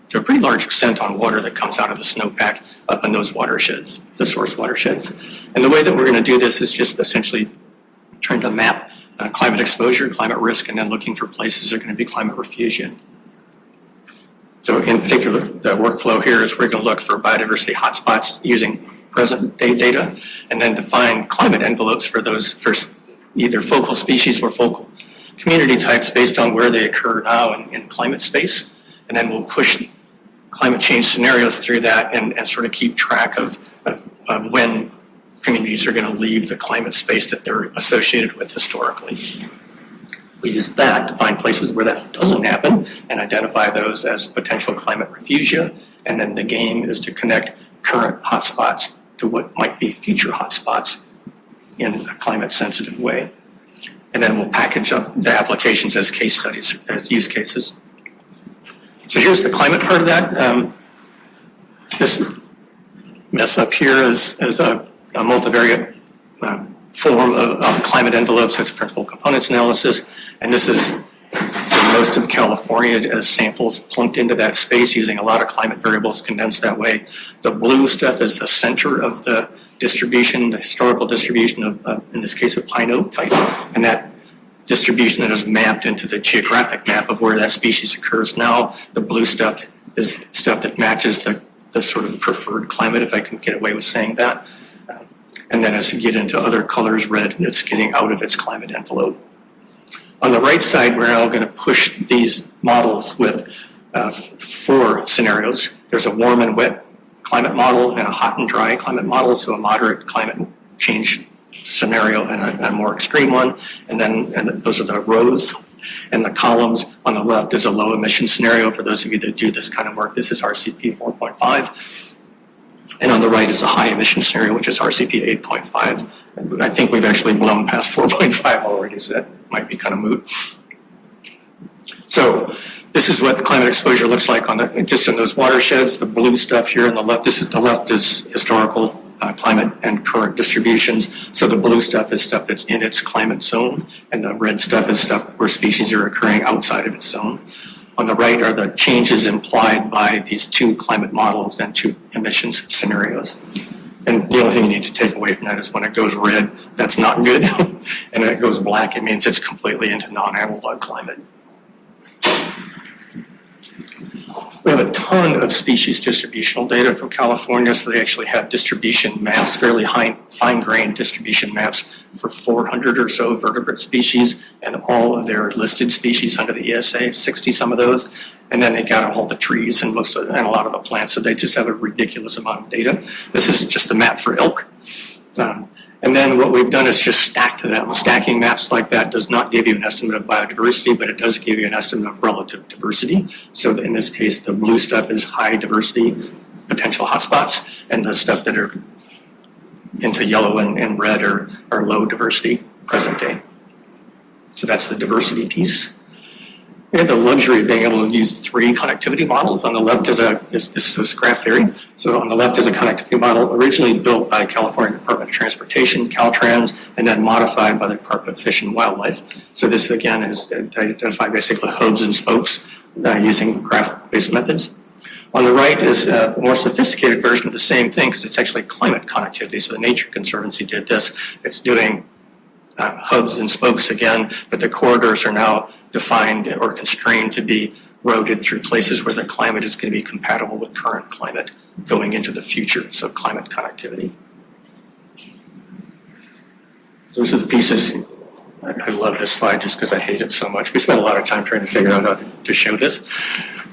to a pretty large extent on water that comes out of the snowpack up in those watersheds, the source watersheds. And the way that we're going to do this is just essentially trying to map climate exposure, climate risk, and then looking for places that are going to be climate refugium. So in particular, the workflow here is we're going to look for biodiversity hotspots using present day data, and then define climate envelopes for those first either focal species or focal community types based on where they occur now in climate space. And then we'll push climate change scenarios through that and sort of keep track of when communities are going to leave the climate space that they're associated with historically. We use that to find places where that doesn't happen and identify those as potential climate refugia. And then the game is to connect current hotspots to what might be future hotspots in a climate sensitive way. And then we'll package up the applications as case studies, as use cases. So here's the climate part of that. This mess up here is a multivariate form of climate envelopes, that's principal components analysis. And this is for most of California as samples plunked into that space using a lot of climate variables condensed that way. The blue stuff is the center of the distribution, the historical distribution of, in this case, of pine oak type. And that distribution that is mapped into the geographic map of where that species occurs now. The blue stuff is stuff that matches the sort of preferred climate, if I can get away with saying that. And then as you get into other colors, red, it's getting out of its climate envelope. On the right side, we're now going to push these models with 4 scenarios. There's a warm and wet climate model and a hot and dry climate model, so a moderate climate change scenario and a more extreme one. And those are the rows. And the columns on the left is a low emission scenario. For those of you that do this kind of work, this is RCP 4.5. And on the right is a high emission scenario, which is RCP 8.5. I think we've actually blown past 4.5 already, so that might be kind of moot. So this is what the climate exposure looks like just in those watersheds. The blue stuff here on the left, the left is historical climate and current distributions. So the blue stuff is stuff that's in its climate zone, and the red stuff is stuff where species are occurring outside of its zone. On the right are the changes implied by these 2 climate models and 2 emissions scenarios. And the only thing you need to take away from that is when it goes red, that's not good. And when it goes black, it means it's completely into non-analog climate. We have a ton of species distributional data from California, so they actually have distribution maps, fairly fine-grained distribution maps for 400 or so vertebrate species and all of their listed species under the ESA, 60 some of those. And then they got all the trees and a lot of the plants, so they just have a ridiculous amount of data. This is just the map for elk. And then what we've done is just stacked them. Stacking maps like that does not give you an estimate of biodiversity, but it does give you an estimate of relative diversity. So in this case, the blue stuff is high diversity potential hotspots, and the stuff that are into yellow and red are low diversity present day. So that's the diversity piece. We had the luxury of being able to use 3 connectivity models. On the left is graph theory. So on the left is a connectivity model originally built by California Department of Transportation, Caltrans, and then modified by the Department of Fish and Wildlife. So this again is identified basically hubs and spokes using graph-based methods. On the right is a more sophisticated version of the same thing because it's actually climate connectivity. So the Nature Conservancy did this. It's doing hubs and spokes again, but the corridors are now defined or constrained to be roaded through places where the climate is going to be compatible with current climate going into the future, so climate connectivity. Those are the pieces. I love this slide just because I hate it so much. We spent a lot of time trying to figure out how to show this.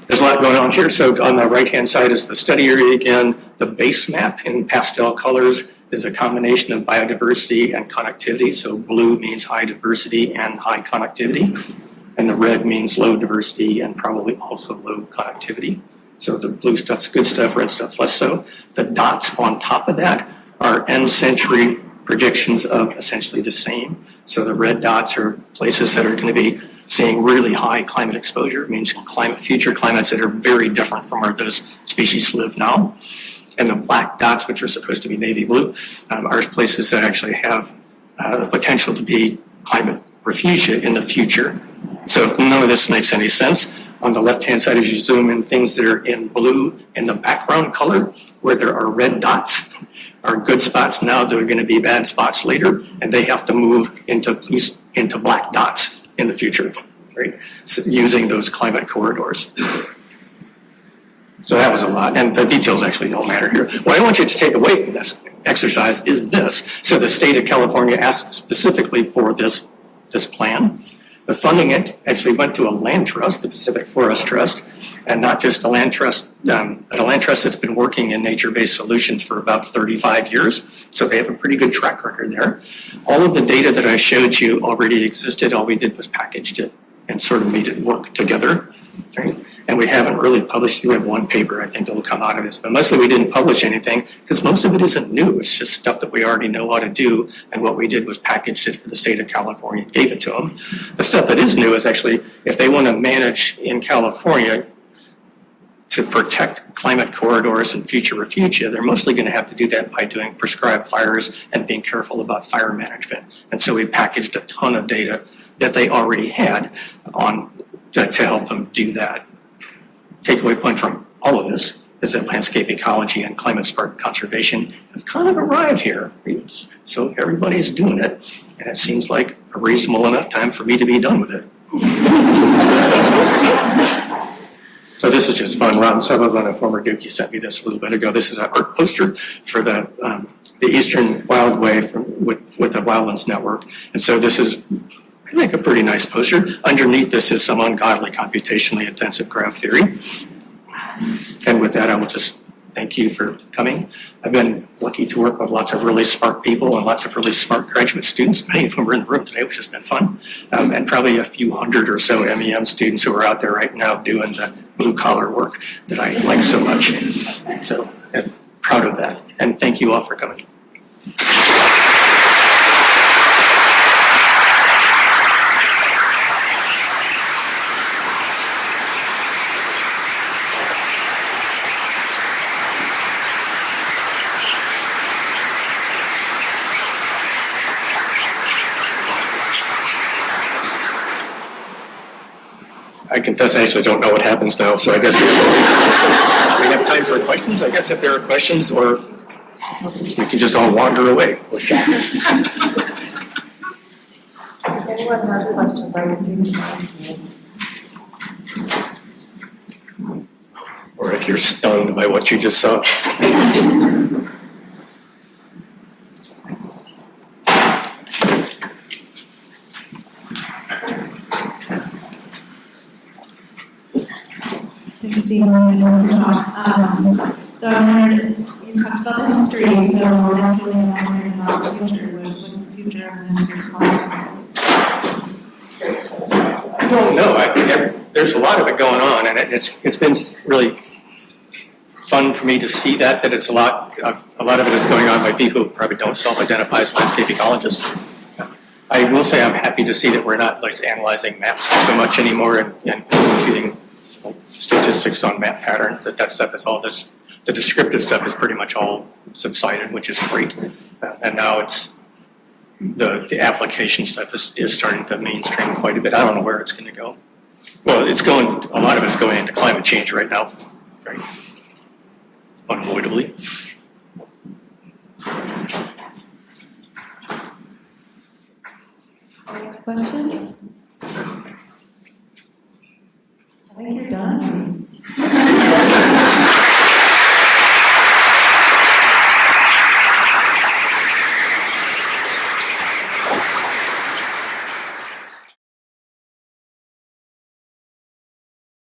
There's a lot going on here. So on the right-hand side is the study area again. The base map in pastel colors is a combination of biodiversity and connectivity. So blue means high diversity and high connectivity. And the red means low diversity and probably also low connectivity. So the blue stuff's good stuff, red stuff less so. The dots on top of that are end century predictions of essentially the same. So the red dots are places that are going to be seeing really high climate exposure, means future climates that are very different from where those species live now. And the black dots, which are supposed to be navy blue, are places that actually have the potential to be climate refugia in the future. So if none of this makes any sense, on the left-hand side, as you zoom in, things that are in blue in the background color, where there are red dots, are good spots now that are going to be bad spots later, and they have to move into black dots in the future, right? So using those climate corridors. So that was a lot, and the details actually don't matter here. What I want you to take away from this exercise is this. So the state of California asked specifically for this plan. The funding actually went to a land trust, the Pacific Forest Trust, and not just a land trust, but a land trust that's been working in nature-based solutions for about 35 years. So they have a pretty good track record there. All of the data that I showed you already existed. All we did was packaged it and sort of made it work together. Right? And we haven't really published. We have one paper, I think, that will come out of this. But mostly we didn't publish anything because most of it isn't new. It's just stuff that we already know how to do. And what we did was packaged it for the state of California and gave it to them. The stuff that is new is actually, if they want to manage in California to protect climate corridors and future refugia, they're mostly going to have to do that by doing prescribed fires and being careful about fire management. And so we packaged a ton of data that they already had on to help them do that. Takeaway point from all of this is that landscape ecology and climate smart conservation have kind of arrived here. So everybody's doing it, and it seems like a reasonable enough time for me to be done with it. So this is just fun. Ron Sutherland, a former Duke, sent me this a little bit ago. This is an art poster for the Eastern Wildway with the Wildlands Network. And so this is, I think, a pretty nice poster. Underneath this is some ungodly computationally intensive graph theory. And with that, I will just thank you for coming. I've been lucky to work with lots of really smart people and lots of really smart graduate students. Many of them are in the room today, which has been fun. And probably a few hundred or so MEM students who are out there right now doing the blue collar work that I like so much. So I'm proud of that. And thank you all for coming. I confess I actually don't know what happens now, so I guess we have time for questions. I guess if there are questions, or we can just all wander away. If anyone has questions, I can take them. Or if you're stunned by what you just saw. Thanks, Steve. So I wondered, you talked about the history, so naturally I'm wondering about the future. What's the future of landscape ecology? I don't know. I think there's a lot of it going on, and it's been really fun for me to see that it's a lot of it is going on by people who probably don't self-identify as landscape ecologists. I will say I'm happy to see that we're not like analyzing maps so much anymore and computing statistics on map patterns. That stuff is all this. The descriptive stuff is pretty much all subsided, which is great. And now it's the application stuff is starting to mainstream quite a bit. I don't know where it's going to go. Well, a lot of it's going into climate change right now, right? Unavoidably. Questions?